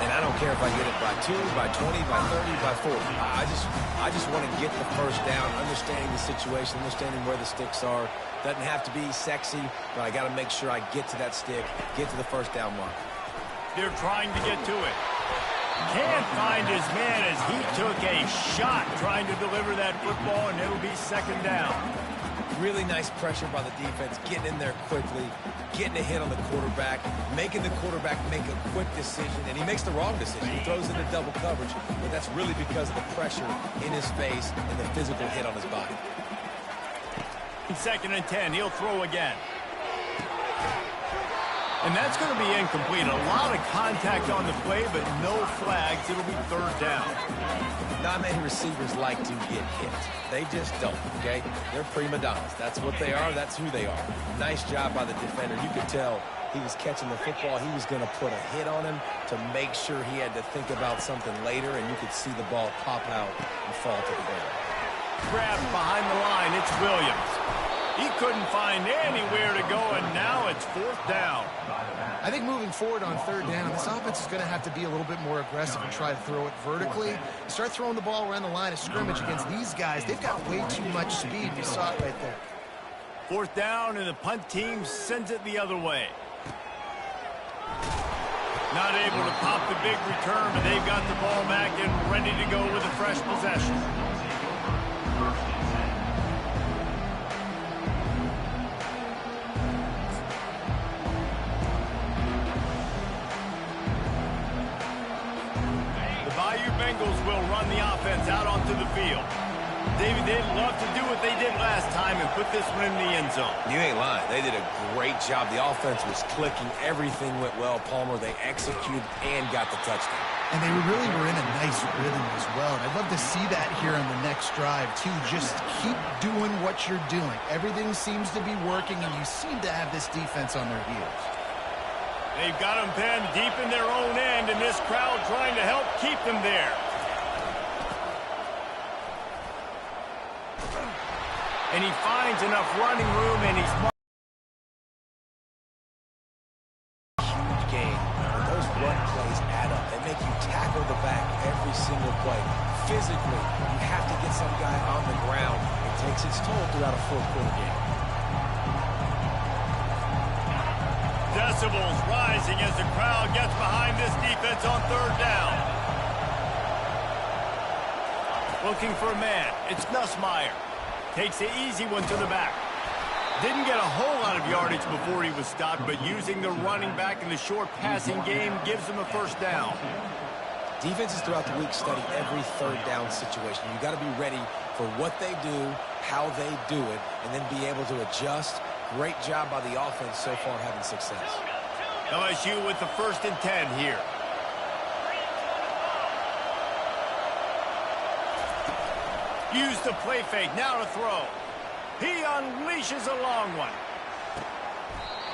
And I don't care if I get it by 2, by 20, by 30, by 40. I just want to get the first down, understanding the situation, understanding where the sticks are. Doesn't have to be sexy, but I got to make sure I get to that stick, get to the first down mark. They're trying to get to it. Can't find his man as he took a shot trying to deliver that football, and it'll be second down. Really nice pressure by the defense, getting in there quickly, getting a hit on the quarterback, making the quarterback make a quick decision, and he makes the wrong decision. He throws into double coverage, but that's really because of the pressure in his face and the physical hit on his body. Second and 10, he'll throw again. And that's going to be incomplete. A lot of contact on the play, but no flags. It'll be third down. Not many receivers like to get hit. They just don't, okay? They're prima donnas. That's what they are. That's who they are. Nice job by the defender. You could tell he was catching the football. He was going to put a hit on him to make sure he had to think about something later, and you could see the ball pop out and fall to the ground. Grabbed behind the line. It's Williams. He couldn't find anywhere to go, and now it's fourth down. I think moving forward on third down, this offense is going to have to be a little bit more aggressive and try to throw it vertically. Start throwing the ball around the line of scrimmage against these guys. They've got way too much speed. You saw it right there. Fourth down, and the punt team sends it the other way. Not able to pop the big return, but they've got the ball back and ready to go with a fresh possession. Bengals will run the offense out onto the field. David, they'd love to do what they did last time and put this one in the end zone. You ain't lying. They did a great job. The offense was clicking. Everything went well, Palmer. They executed and got the touchdown. And they really were in a nice rhythm as well. And I'd love to see that here on the next drive, too. Just keep doing what you're doing. Everything seems to be working, and you seem to have this defense on their heels. They've got them pinned deep in their own end, and this crowd trying to help keep them there. And he finds enough running room, and he's huge gain. When those run plays add up, they make you tackle the back every single play. Physically, you have to get some guy on the ground. It takes its toll throughout a fourth quarter game. Decibels rising as the crowd gets behind this defense on third down. Looking for a man. It's Nussmeier. Takes the easy one to the back. Didn't get a whole lot of yardage before he was stopped, but using the running back in the short passing game gives him a first down. Defenses throughout the week study every third down situation. You got to be ready for what they do, how they do it, and then be able to adjust. Great job by the offense so far having success. LSU with the 1st and 10 here. Use the play fake, now to throw. He unleashes a long one.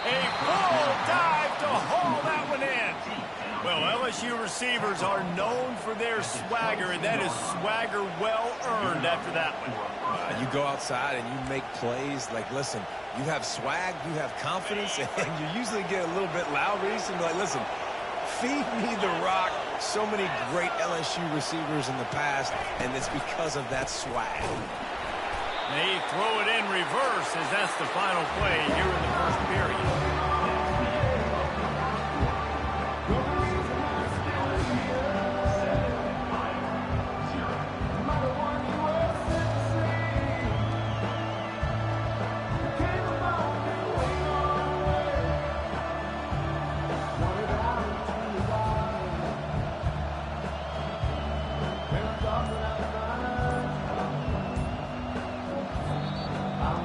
A full dive to haul that one in. Well, LSU receivers are known for their swagger, and that is swagger well earned after that one. You go outside and you make plays. Like, listen, you have swag, you have confidence, and you usually get a little bit loud recently. Like, listen, feed me the rock. So many great LSU receivers in the past, and it's because of that swag. They throw it in reverse as that's the final play here in the first period.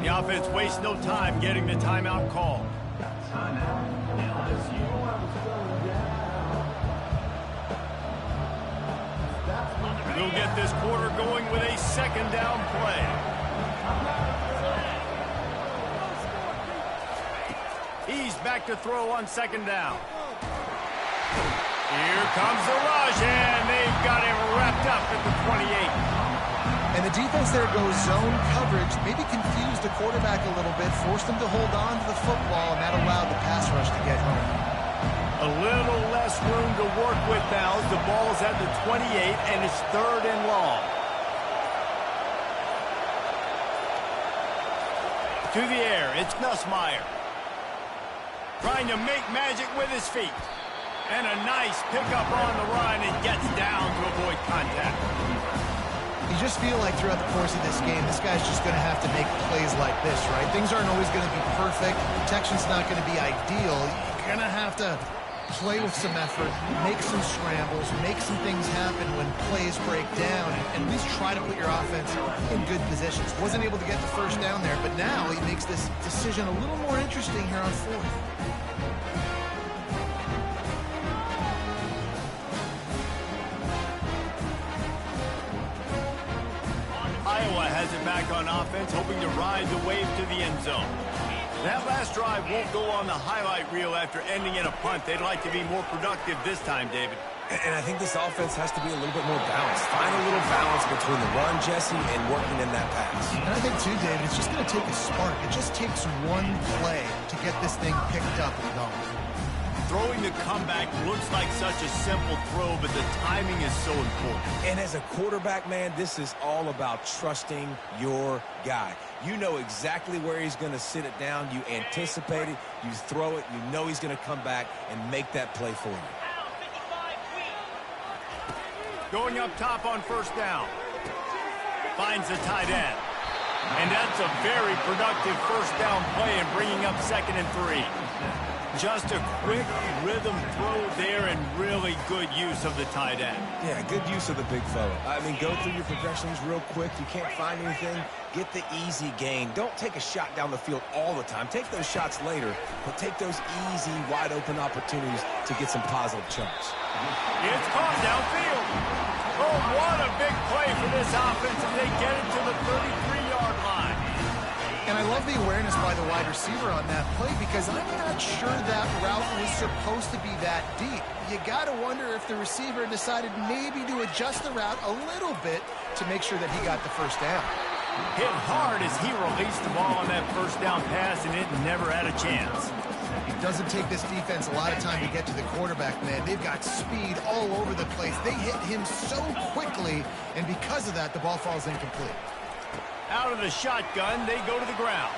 The offense wastes no time getting the timeout call. We'll get this quarter going with a 2nd down play. He's back to throw on 2nd down. Here comes the rush, and they've got him wrapped up at the 28. And the defense there goes zone coverage, maybe confused the quarterback a little bit, forced him to hold on to the football, and that allowed the pass rush to get home. A little less room to work with now as the ball's at the 28, and it's 3rd and long. To the air, it's Nussmeier. Trying to make magic with his feet. And a nice pickup on the run and gets down to avoid contact. You just feel like throughout the course of this game, this guy's just going to have to make plays like this, right? Things aren't always going to be perfect. Protection's not going to be ideal. You're going to have to play with some effort, make some scrambles, make some things happen when plays break down, and at least try to put your offense in good positions. Wasn't able to get the first down there, but now he makes this decision a little more interesting here on 4th. Iowa has it back on offense, hoping to ride the wave to the end zone. That last drive won't go on the highlight reel after ending in a punt. They'd like to be more productive this time, David. And I think this offense has to be a little bit more balanced. Find a little balance between the run, Jesse, and working in that pass. And I think, too, David, it's just going to take a spark. It just takes one play to get this thing picked up and going. Throwing the comeback looks like such a simple throw, but the timing is so important. And as a quarterback, man, this is all about trusting your guy. You know exactly where he's going to sit it down. You anticipate it. You throw it. You know he's going to come back and make that play for you. Going up top on 1st down. Finds the tight end. And that's a very productive 1st down play and bringing up 2nd and 3. Just a quick rhythm throw there and really good use of the tight end. Yeah, good use of the big fella. I mean, go through your progressions real quick. You can't find anything. Get the easy gain. Don't take a shot down the field all the time. Take those shots later, but take those easy, wide-open opportunities to get some positive chunks. It's caught downfield. Oh, what a big play for this offense as they get it to the 33-yard line. And I love the awareness by the wide receiver on that play because I'm not sure that route was supposed to be that deep. You got to wonder if the receiver decided maybe to adjust the route a little bit to make sure that he got the first down. Hit hard as he released the ball on that 1st down pass, and it never had a chance. It doesn't take this defense a lot of time to get to the quarterback, man. They've got speed all over the place. They hit him so quickly, and because of that, the ball falls incomplete. Out of the shotgun, they go to the ground.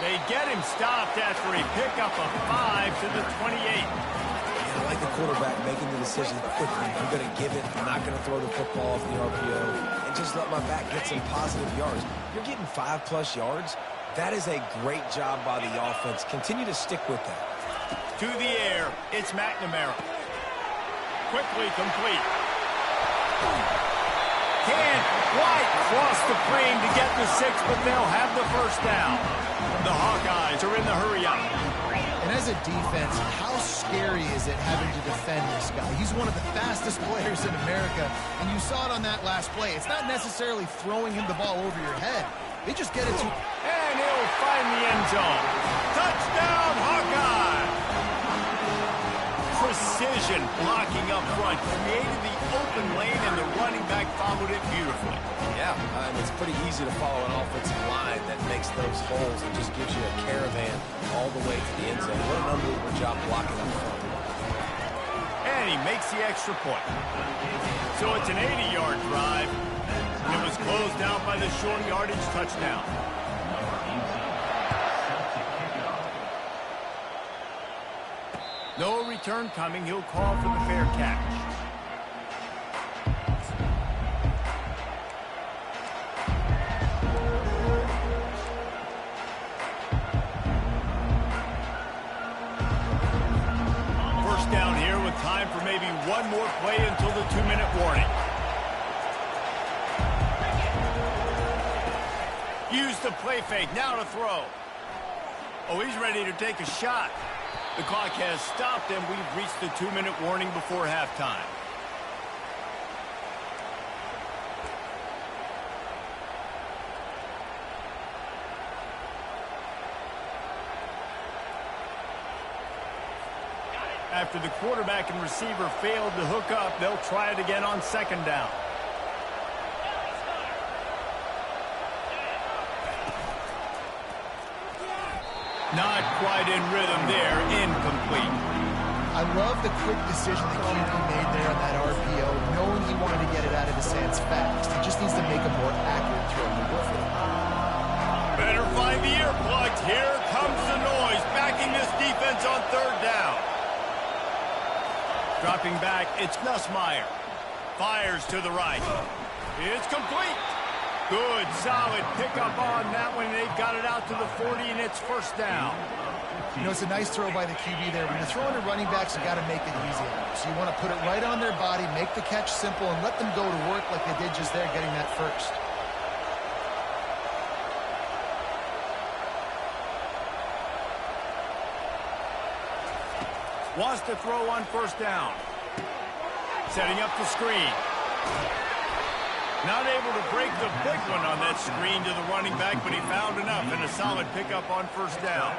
They get him stopped after a pickup of 5 to the 28. I like the quarterback making the decision quickly. I'm going to give it. I'm not going to throw the football off the RPO and just let my back get some positive yards. You're getting 5+ yards. That is a great job by the offense. Continue to stick with that. To the air, it's McNamara. Quickly complete. Can't quite cross the frame to get the 6, but they'll have the first down. The Hawkeyes are in the hurry-up. And as a defense, how scary is it having to defend this guy? He's one of the fastest players in America, and you saw it on that last play. It's not necessarily throwing him the ball over your head. They just get it to... And he'll find the end zone. Touchdown, Hawkeye! Precision blocking up front created the open lane, and the running back followed it beautifully. Yeah, it's pretty easy to follow an offensive line that makes those holes and just gives you a caravan all the way to the end zone. What an unbelievable job blocking up front. And he makes the extra point. So it's an 80-yard drive. And it was closed out by the short yardage touchdown. No return coming. He'll call for the fair catch. First down here with time for maybe one more play until the 2-minute warning. Use the play fake. Now to throw. Oh, he's ready to take a shot. The clock has stopped, and we've reached the 2-minute warning before halftime. After the quarterback and receiver failed to hook up, they'll try it again on second down. Not quite in rhythm there. Incomplete. I love the quick decision that QB made there on that RPO, knowing he wanted to get it out of his hands fast. He just needs to make a more accurate throw moving forward. Better find the earplugs. Here comes the noise, backing this defense on third down. Dropping back, it's Nussmeier. Fires to the right. It's complete. Good, solid pickup on that one. They've got it out to the 40, and it's first down. You know, it's a nice throw by the QB there. When you're throwing to running backs, you got to make it easy. So you want to put it right on their body, make the catch simple, and let them go to work like they did just there, getting that first. Wants to throw on first down. Setting up the screen. Not able to break the big one on that screen to the running back, but he found enough and a solid pickup on first down.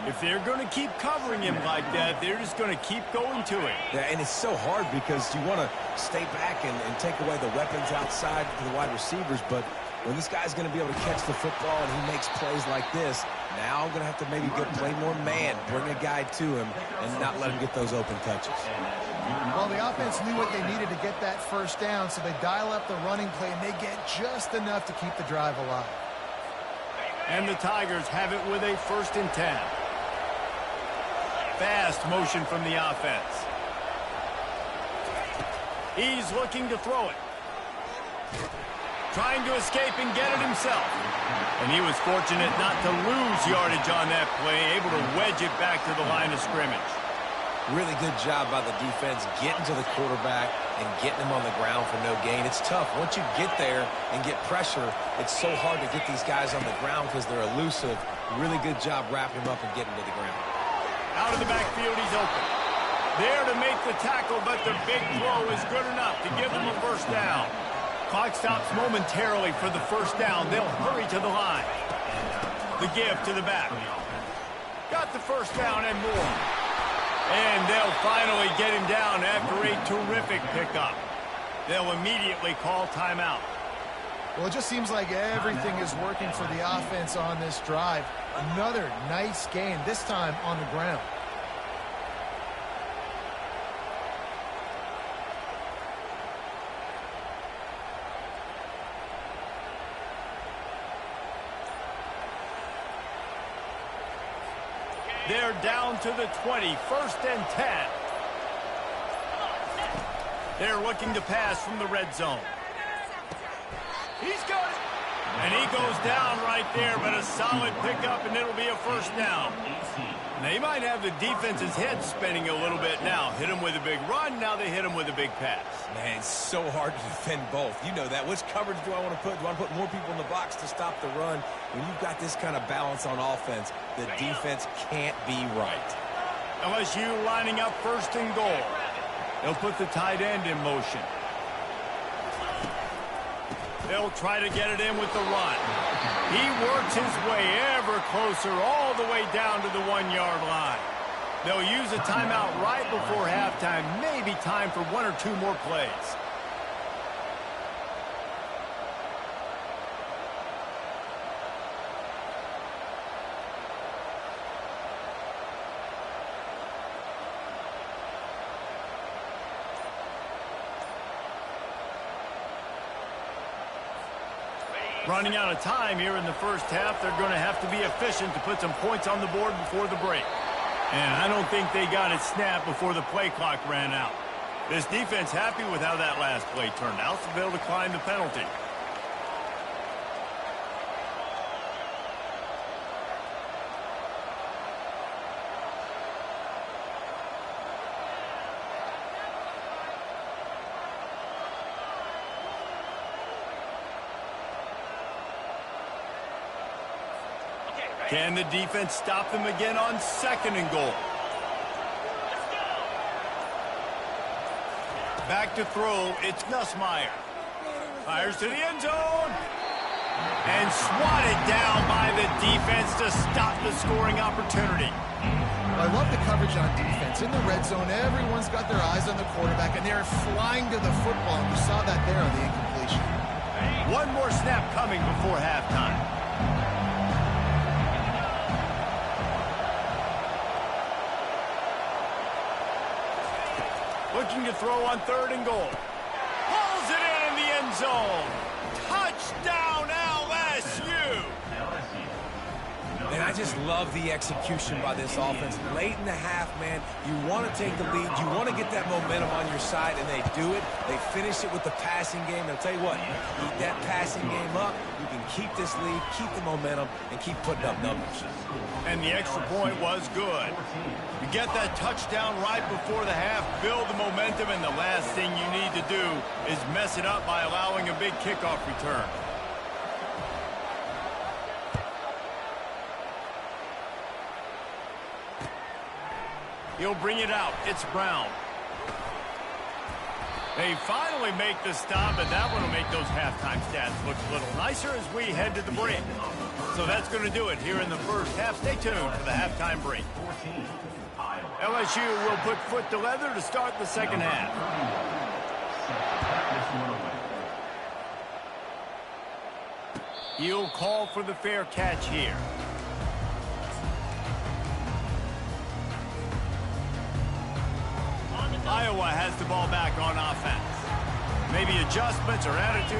If they're going to keep covering him like that, they're just going to keep going to it. Yeah, and it's so hard because you want to stay back and take away the weapons outside to the wide receivers, but when this guy's going to be able to catch the football and he makes plays like this, now I'm going to have to maybe play more man, bring a guy to him, and not let him get those open touches. Well, the offense knew what they needed to get that first down, so they dial up the running play, and they get just enough to keep the drive alive. And the Tigers have it with a 1st and 10. Fast motion from the offense. He's looking to throw it. Trying to escape and get it himself. And he was fortunate not to lose yardage on that play, able to wedge it back to the line of scrimmage. Really good job by the defense getting to the quarterback and getting him on the ground for no gain. It's tough. Once you get there and get pressure, it's so hard to get these guys on the ground because they're elusive. Really good job wrapping him up and getting to the ground. Out of the backfield, he's open. There to make the tackle, but the big throw is good enough to give them a first down. Clock stops momentarily for the first down. They'll hurry to the line. The give to the back. Got the first down and more. And they'll finally get him down after a terrific pickup. They'll immediately call timeout. Well, it just seems like everything is working for the offense on this drive. Another nice gain, this time on the ground. They're down to the 20, 1st and 10. They're looking to pass from the red zone. He's got it. And he goes down right there, but a solid pickup, and it'll be a 1st down. They might have the defense's head spinning a little bit now. Hit him with a big run, now they hit him with a big pass. Man, it's so hard to defend both. You know that. Which coverage do I want to put? Do I want to put more people in the box to stop the run? When you've got this kind of balance on offense, the defense can't be right. LSU lining up 1st and goal. They'll put the tight end in motion. They'll try to get it in with the run. He works his way ever closer all the way down to the 1-yard line. They'll use a timeout right before halftime, maybe time for 1 or 2 more plays. Running out of time here in the 1st half. They're going to have to be efficient to put some points on the board before the break. And I don't think they got it snapped before the play clock ran out. This defense happy with how that last play turned out, so they'll decline the penalty. Can the defense stop them again on 2nd and goal? Back to throw, it's Nussmeier. Fires to the end zone. And swatted down by the defense to stop the scoring opportunity. I love the coverage on defense. In the red zone, everyone's got their eyes on the quarterback, and they're flying to the football. You saw that there on the incompletion. One more snap coming before halftime. Looking to throw on 3rd and goal. Pulls it in the end zone. Touchdown, LSU! And I just love the execution by this offense. Late in the half, man, you want to take the lead. You want to get that momentum on your side, and they do it. They finish it with the passing game. I'll tell you what, keep that passing game up. You can keep this lead, keep the momentum, and keep putting up numbers. And the extra point was good. You get that touchdown right before the half, build the momentum, and the last thing you need to do is mess it up by allowing a big kickoff return. He'll bring it out. It's Brown. They finally make the stop, and that one will make those halftime stats look a little nicer as we head to the break. So that's going to do it here in the 1st half. Stay tuned for the halftime break. LSU will put foot to leather to start the 2nd half. He'll call for the fair catch here. Iowa has the ball back on offense. Maybe adjustments or attitude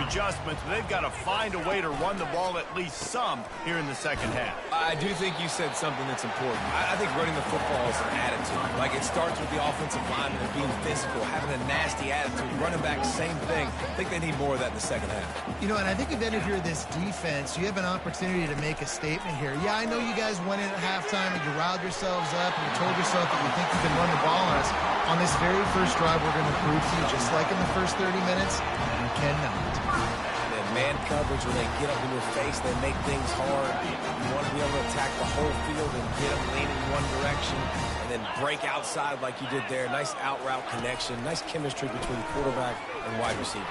adjustments, but they've got to find a way to run the ball at least some here in the 2nd half. I do think you said something that's important. I think running the football is an attitude. Like, it starts with the offensive lineman and being physical, having a nasty attitude. Running back, same thing. I think they need more of that in the 2nd half. You know, and I think then if you're this defense, you have an opportunity to make a statement here. Yeah, I know you guys went in at halftime and you riled yourselves up and you told yourself that you think you can run the ball on us. On this very first drive, we're going to prove to you, just like in the first 30 minutes, you cannot. And man coverage, when they get up in your face, they make things hard. You want to be able to attack the whole field and get them leaning one direction and then break outside like you did there. Nice out route connection. Nice chemistry between quarterback and wide receiver.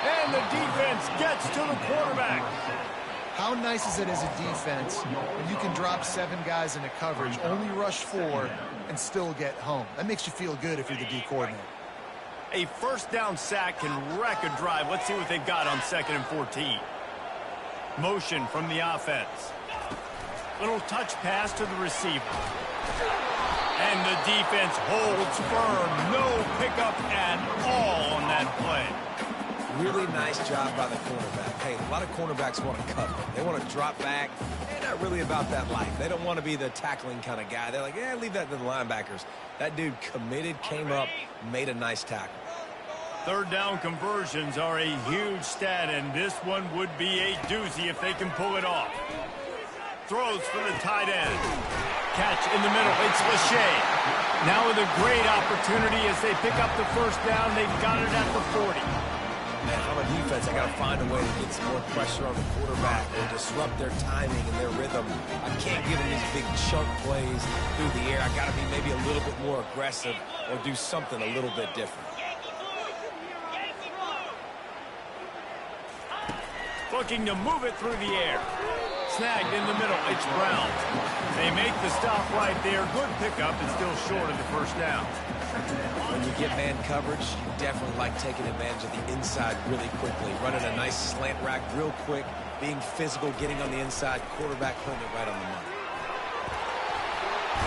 And the defense gets to the quarterback. How nice is it as a defense when you can drop 7 guys into coverage, only rush 4, and still get home? That makes you feel good if you're the D coordinator. A 1st down sack can wreck a drive. Let's see what they've got on 2nd and 14. Motion from the offense. Little touch pass to the receiver. And the defense holds firm. No pickup at all on that play. Really nice job by the cornerback. Hey, a lot of cornerbacks want to cover. They want to drop back. not really about that life. They don't want to be the tackling kind of guy. They're like, yeah, leave that to the linebackers. That dude committed, came up, made a nice tackle. Third down conversions are a huge stat, and this one would be a doozy if they can pull it off. Throws for the tight end. Catch in the middle. It's Lachey. Now with a great opportunity as they pick up the first down. They've got it at the 40. Man, if I'm a defense, I got to find a way to get some more pressure on the quarterback or disrupt their timing and their rhythm. I can't give them these big chunk plays through the air. I got to be maybe a little bit more aggressive or do something a little bit different. Looking to move it through the air. Snagged in the middle. It's Brown. They make the stop right there. Good pickup. It's still short of the first down. When you get man coverage, you definitely like taking advantage of the inside really quickly. Running a nice slant rack real quick. Being physical, getting on the inside. Quarterback putting it right on the money.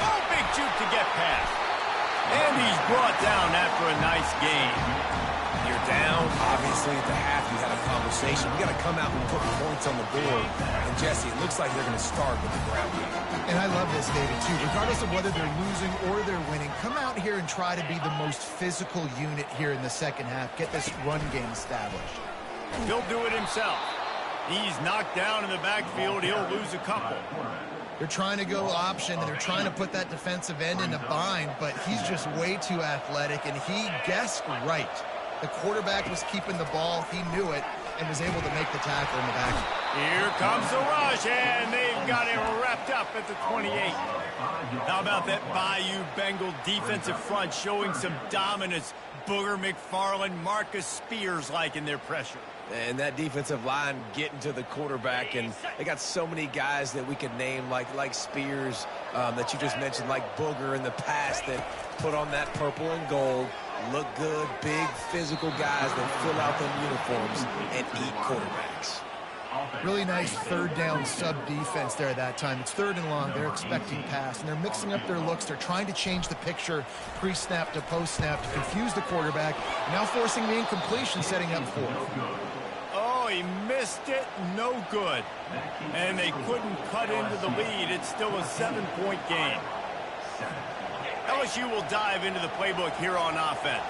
Oh, big juke to get past. And he's brought down after a nice gain. You're down. Obviously, at the half, you had a conversation. You got to come out and put points on the board. And, Jesse, it looks like they're going to start with the ground game. And I love this, David, too. Regardless of whether they're losing or they're winning, come out here and try to be the most physical unit here in the second half. Get this run game established. He'll do it himself. He's knocked down in the backfield. He'll lose a couple. They're trying to go option, and they're trying to put that defensive end in a bind, but he's just way too athletic, and he guessed right. The quarterback was keeping the ball. He knew it and was able to make the tackle in the back. Here comes the rush, and they've got it wrapped up at the 28. How about that Bayou Bengal defensive front showing some dominance? Booger McFarland, Marcus Spears-like in their pressure. And that defensive line getting to the quarterback, and they got so many guys that we could name like Spears that you just mentioned, like Booger in the past, that put on that purple and gold, look good, big physical guys that fill out them uniforms and eat quarterbacks. Really nice third down sub defense there at that time. It's third and long. They're expecting pass, and they're mixing up their looks. They're trying to change the picture pre-snap to post-snap to confuse the quarterback. Now forcing the incompletion, setting up fourth. Oh, he missed it. No good. And they couldn't cut into the lead. It's still a 7-point game. LSU will dive into the playbook here on offense.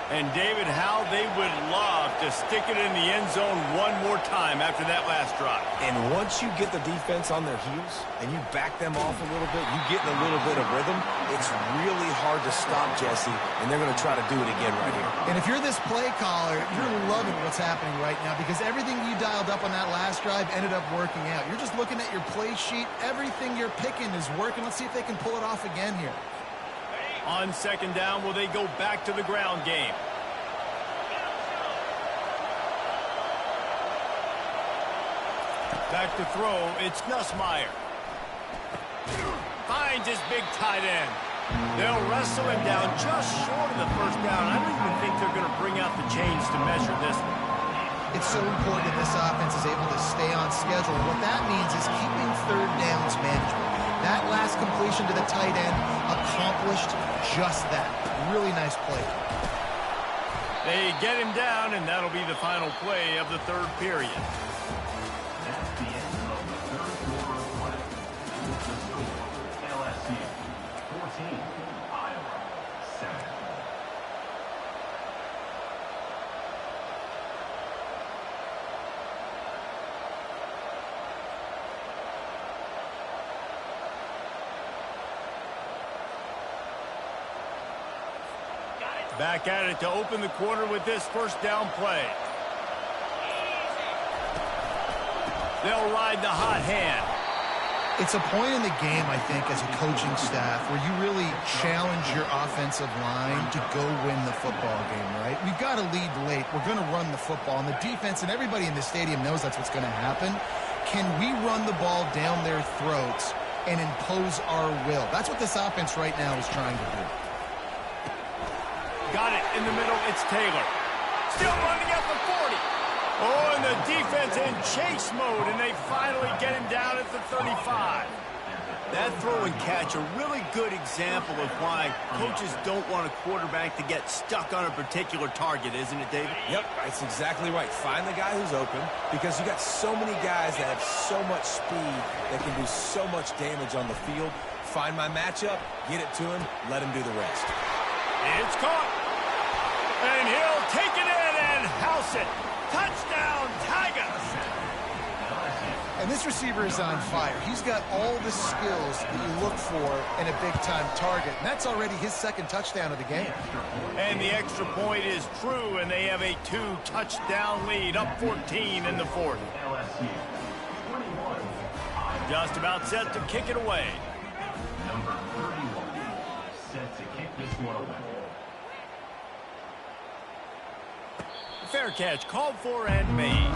And, David, how they would love to stick it in the end zone one more time after that last drive. And once you get the defense on their heels and you back them off a little bit, you get in a little bit of rhythm, it's really hard to stop, Jesse, and they're going to try to do it again right here. And if you're this play caller, you're loving what's happening right now because everything you dialed up on that last drive ended up working out. You're just looking at your play sheet. Everything you're picking is working. Let's see if they can pull it off again here. On second down, will they go back to the ground game? Back to throw, it's Nussmeier. Finds his big tight end. They'll wrestle him down just short of the first down. I don't even think they're going to bring out the chains to measure this one. It's so important that this offense is able to stay on schedule. What that means is keeping third downs manageable. That last completion to the tight end accomplished just that. Really nice play. They get him down, and that'll be the final play of the third period. That's the end of the third quarter of play. The score, LSU 14, Iowa 7. Back at it to open the quarter with this first down play. They'll ride the hot hand. It's a point in the game, I think, as a coaching staff where you really challenge your offensive line to go win the football game, right? We've got to lead late. We're going to run the football. And the defense and everybody in the stadium knows that's what's going to happen. Can we run the ball down their throats and impose our will? That's what this offense right now is trying to do. Got it in the middle. It's Taylor. Still running at the 40. Oh, and the defense in chase mode, and they finally get him down at the 35. That throw and catch, a really good example of why coaches don't want a quarterback to get stuck on a particular target, isn't it, David? Yep, it's exactly right. Find the guy who's open because you got so many guys that have so much speed that can do so much damage on the field. Find my matchup, get it to him, let him do the rest. It's caught. And he'll take it in and house it. Touchdown, Tigers. And this receiver is on fire. He's got all the skills that you look for in a big-time target. And that's already his second touchdown of the game. And the extra point is true, and they have a 2-touchdown lead, up 14 in the fourth. LSU 21. Just about set to kick it away. Number 31. Set to kick this one away. Fair catch called for and made.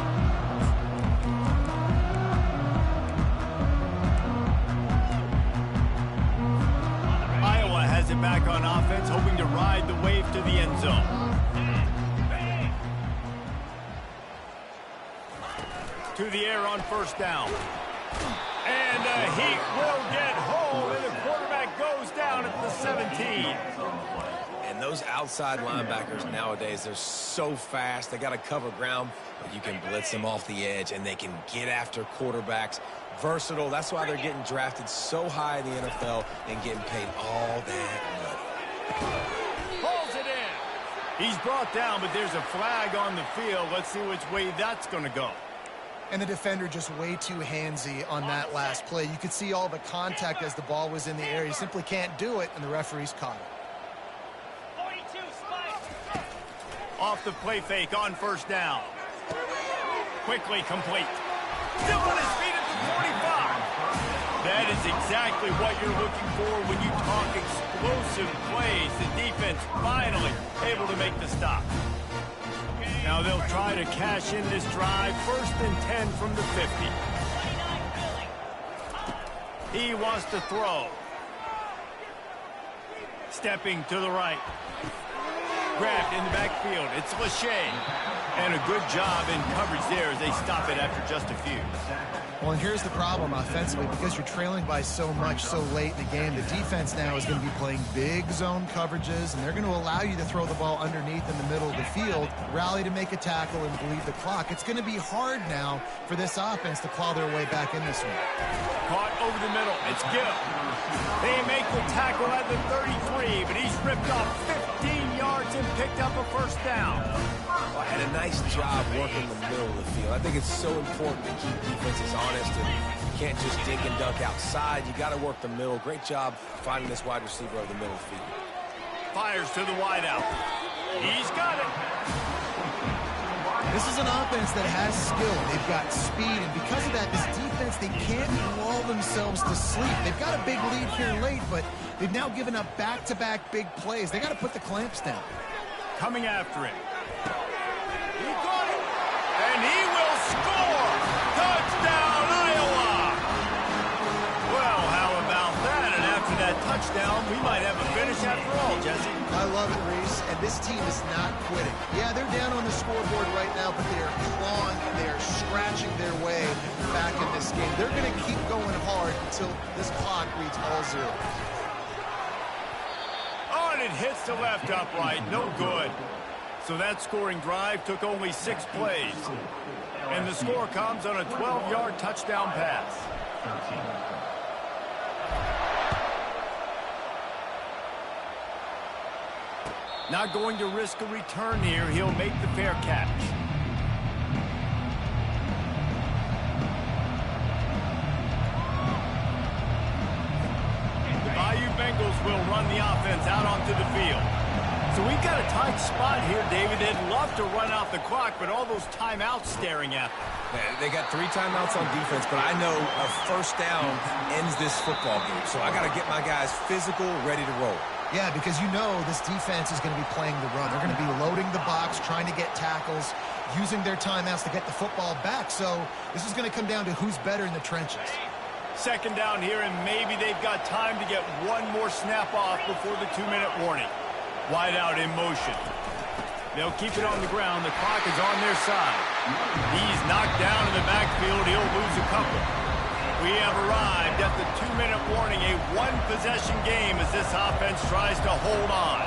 Iowa has it back on offense, hoping to ride the wave to the end zone. To the air on first down. And he will get home, and the quarterback goes down at the 17. And those outside linebackers nowadays, they're so fast. They got to cover ground, but you can blitz them off the edge, and they can get after quarterbacks. Versatile. That's why they're getting drafted so high in the NFL and getting paid all that money. Pulls it in. He's brought down, but there's a flag on the field. Let's see which way that's going to go. And the defender just way too handsy on that last play. You could see all the contact as the ball was in the air. He simply can't do it, and the referee's caught it. Off the play fake on first down. Quickly complete. Still on his feet at the 45. That is exactly what you're looking for when you talk explosive plays. The defense finally able to make the stop. Now they'll try to cash in this drive. 1st and 10 from the 50. He wants to throw. Stepping to the right. Grabbed in the backfield. It's Lachey. And a good job in coverage there as they stop it after just a few. Well, and here's the problem offensively. Because you're trailing by so much so late in the game, the defense now is going to be playing big zone coverages, and they're going to allow you to throw the ball underneath in the middle of the field, rally to make a tackle, and bleed the clock. It's going to be hard now for this offense to claw their way back in this one. Caught over the middle. It's Gill. They make the tackle at the 33, but he's ripped off 15 yards and picked up a first down. Well, had a nice job working the middle of the field. I think it's so important to keep defenses honest, and you can't just dink and dunk outside. You got to work the middle. Great job finding this wide receiver over the middle of the field. Fires to the wideout. He's got it. This is an offense that has skill. They've got speed, and because of that, this defense, they can't lull themselves to sleep. They've got a big lead here late, but they've now given up back-to-back big plays. They got to put the clamps down. Coming after him. He got it. And he will score. Touchdown, Iowa. Well, how about that? And after that touchdown, we might have a finish after all, Jesse. I love it, Reese, and this team is not quitting. Yeah, they're down on the scoreboard right now, but they are clawing and they are scratching their way back in this game. They're going to keep going hard until this clock reads all zeros. Oh, and it hits the left upright. No good. So that scoring drive took only 6 plays. And the score comes on a 12-yard touchdown pass. Not going to risk a return here. He'll make the fair catch. The Bayou Bengals will run the offense out onto the field. So we've got a tight spot here, David. They'd love to run out the clock, but all those timeouts staring at them. They got 3 timeouts on defense, but I know a first down ends this football game. So I got to get my guys physical, ready to roll. Yeah, because you know this defense is going to be playing the run. They're going to be loading the box, trying to get tackles, using their timeouts to get the football back. So this is going to come down to who's better in the trenches. Second down here, and maybe they've got time to get one more snap off before the 2-minute warning. Wide out in motion. They'll keep it on the ground. The clock is on their side. He's knocked down in the backfield. He'll lose a couple. We have arrived at the 2-minute warning, a one-possession game as this offense tries to hold on.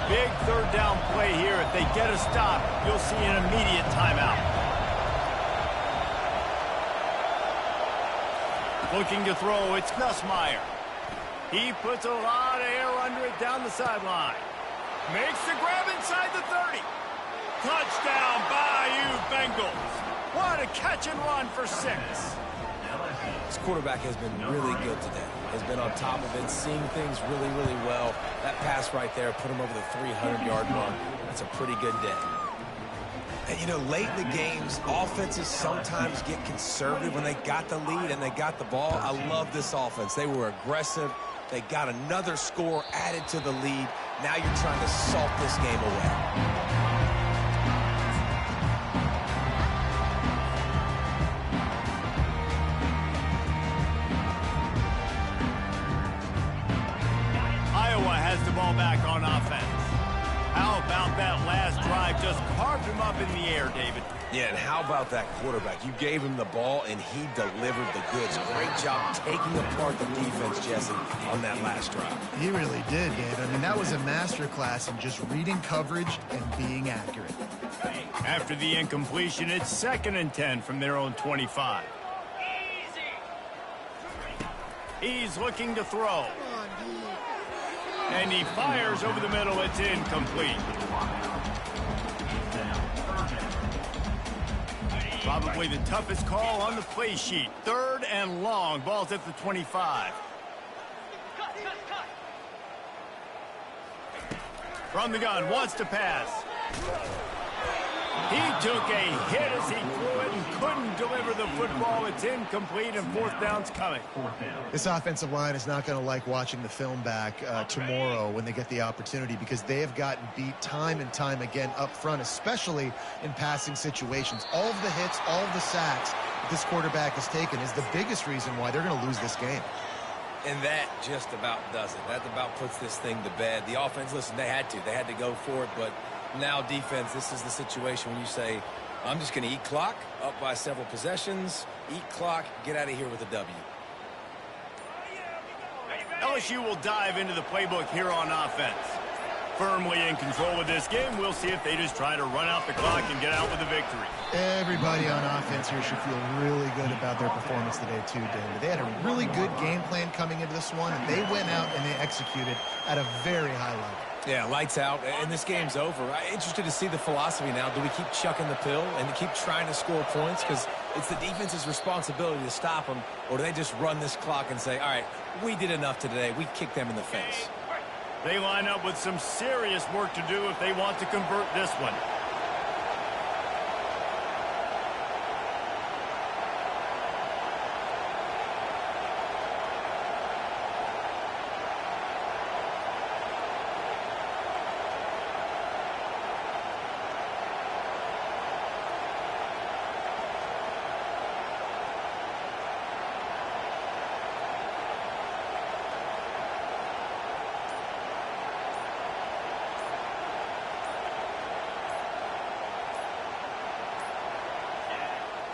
Big third down play here. If they get a stop, you'll see an immediate timeout. Looking to throw, it's Nussmeier. He puts a lot of air under it down the sideline. Makes the grab inside the 30. Touchdown, Bayou Bengals. What a catch and run for 6. This quarterback has been really good today. Has been on top of it, seeing things really, really well. That pass right there put him over the 300-yard mark. That's a pretty good day. And, you know, late in the games, offenses sometimes get conservative when they got the lead and they got the ball. I love this offense. They were aggressive. They got another score added to the lead. Now you're trying to salt this game away. Ball back on offense. How about that last drive? Just carved him up in the air, David. Yeah, and how about that quarterback? You gave him the ball, and he delivered the goods. Great job taking apart the defense, Jesse, on that last drive. He really did, David. I mean, that was a masterclass in just reading coverage and being accurate. After the incompletion, it's 2nd and 10 from their own 25. He's looking to throw. And he fires over the middle. It's incomplete. Probably the toughest call on the play sheet. 3rd and long. Ball's at the 25. From the gun, wants to pass. He took a hit as he threw it and couldn't deliver the football. It's incomplete, and 4th down's coming. This offensive line is not going to like watching the film back tomorrow when they get the opportunity, because they have gotten beat time and time again up front, especially in passing situations. All of the hits, all of the sacks that this quarterback has taken is the biggest reason why they're going to lose this game. And that just about does it. That about puts this thing to bed. The offense, listen, they had to go for it, but now defense, this is the situation when you say, I'm just going to eat clock, up by several possessions, eat clock, get out of here with a W. LSU will dive into the playbook here on offense. Firmly in control of this game. We'll see if they just try to run out the clock and get out with a victory. Everybody on offense here should feel really good about their performance today too, David. They had a really good game plan coming into this one, and they went out and they executed at a very high level. Yeah, lights out, and this game's over. I'm interested to see the philosophy now. Do we keep chucking the pill and keep trying to score points? Because it's the defense's responsibility to stop them, or do they just run this clock and say, all right, we did enough today. We kicked them in the face. They line up with some serious work to do if they want to convert this one.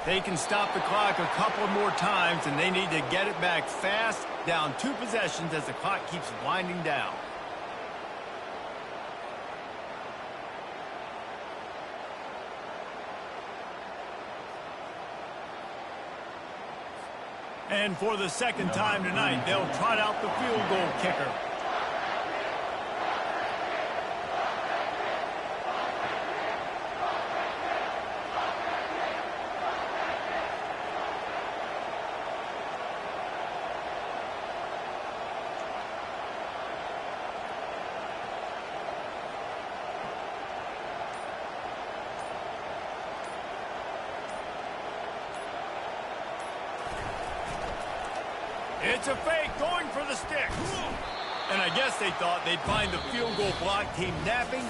They can stop the clock a couple more times, and they need to get it back fast, down 2 possessions as the clock keeps winding down. And for the 2nd time tonight, they'll trot out the field goal kicker. It's a fake, going for the sticks. And I guess they thought they'd find the field goal block team napping.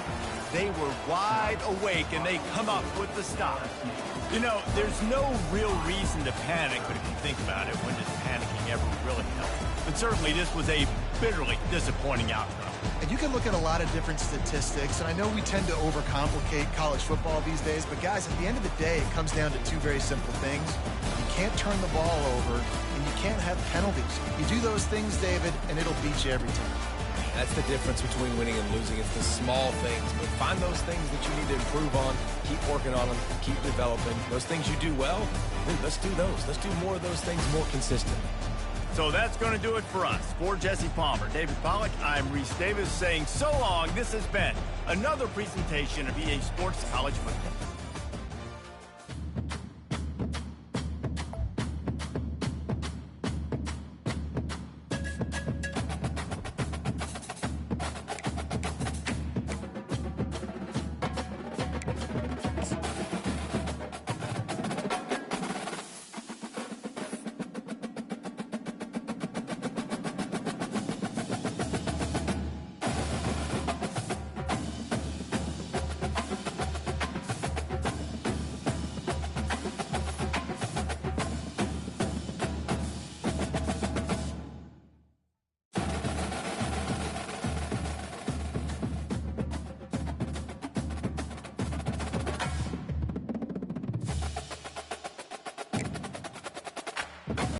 they were wide awake and they come up with the stop. You know, there's no real reason to panic, but if you think about it, when does panicking ever really help? But certainly this was a bitterly disappointing outcome. And you can look at a lot of different statistics, and I know we tend to overcomplicate college football these days, but guys, at the end of the day, it comes down to two very simple things. You can't turn the ball over, and you can't have penalties. You do those things, David, and it'll beat you every time. That's the difference between winning and losing. It's the small things, but find those things that you need to improve on, keep working on them, keep developing. Those things you do well, dude, let's do those. Let's do more of those things more consistently. So that's going to do it for us. For Jesse Palmer, David Pollack, I'm Reese Davis saying so long. This has been another presentation of EA Sports College Football.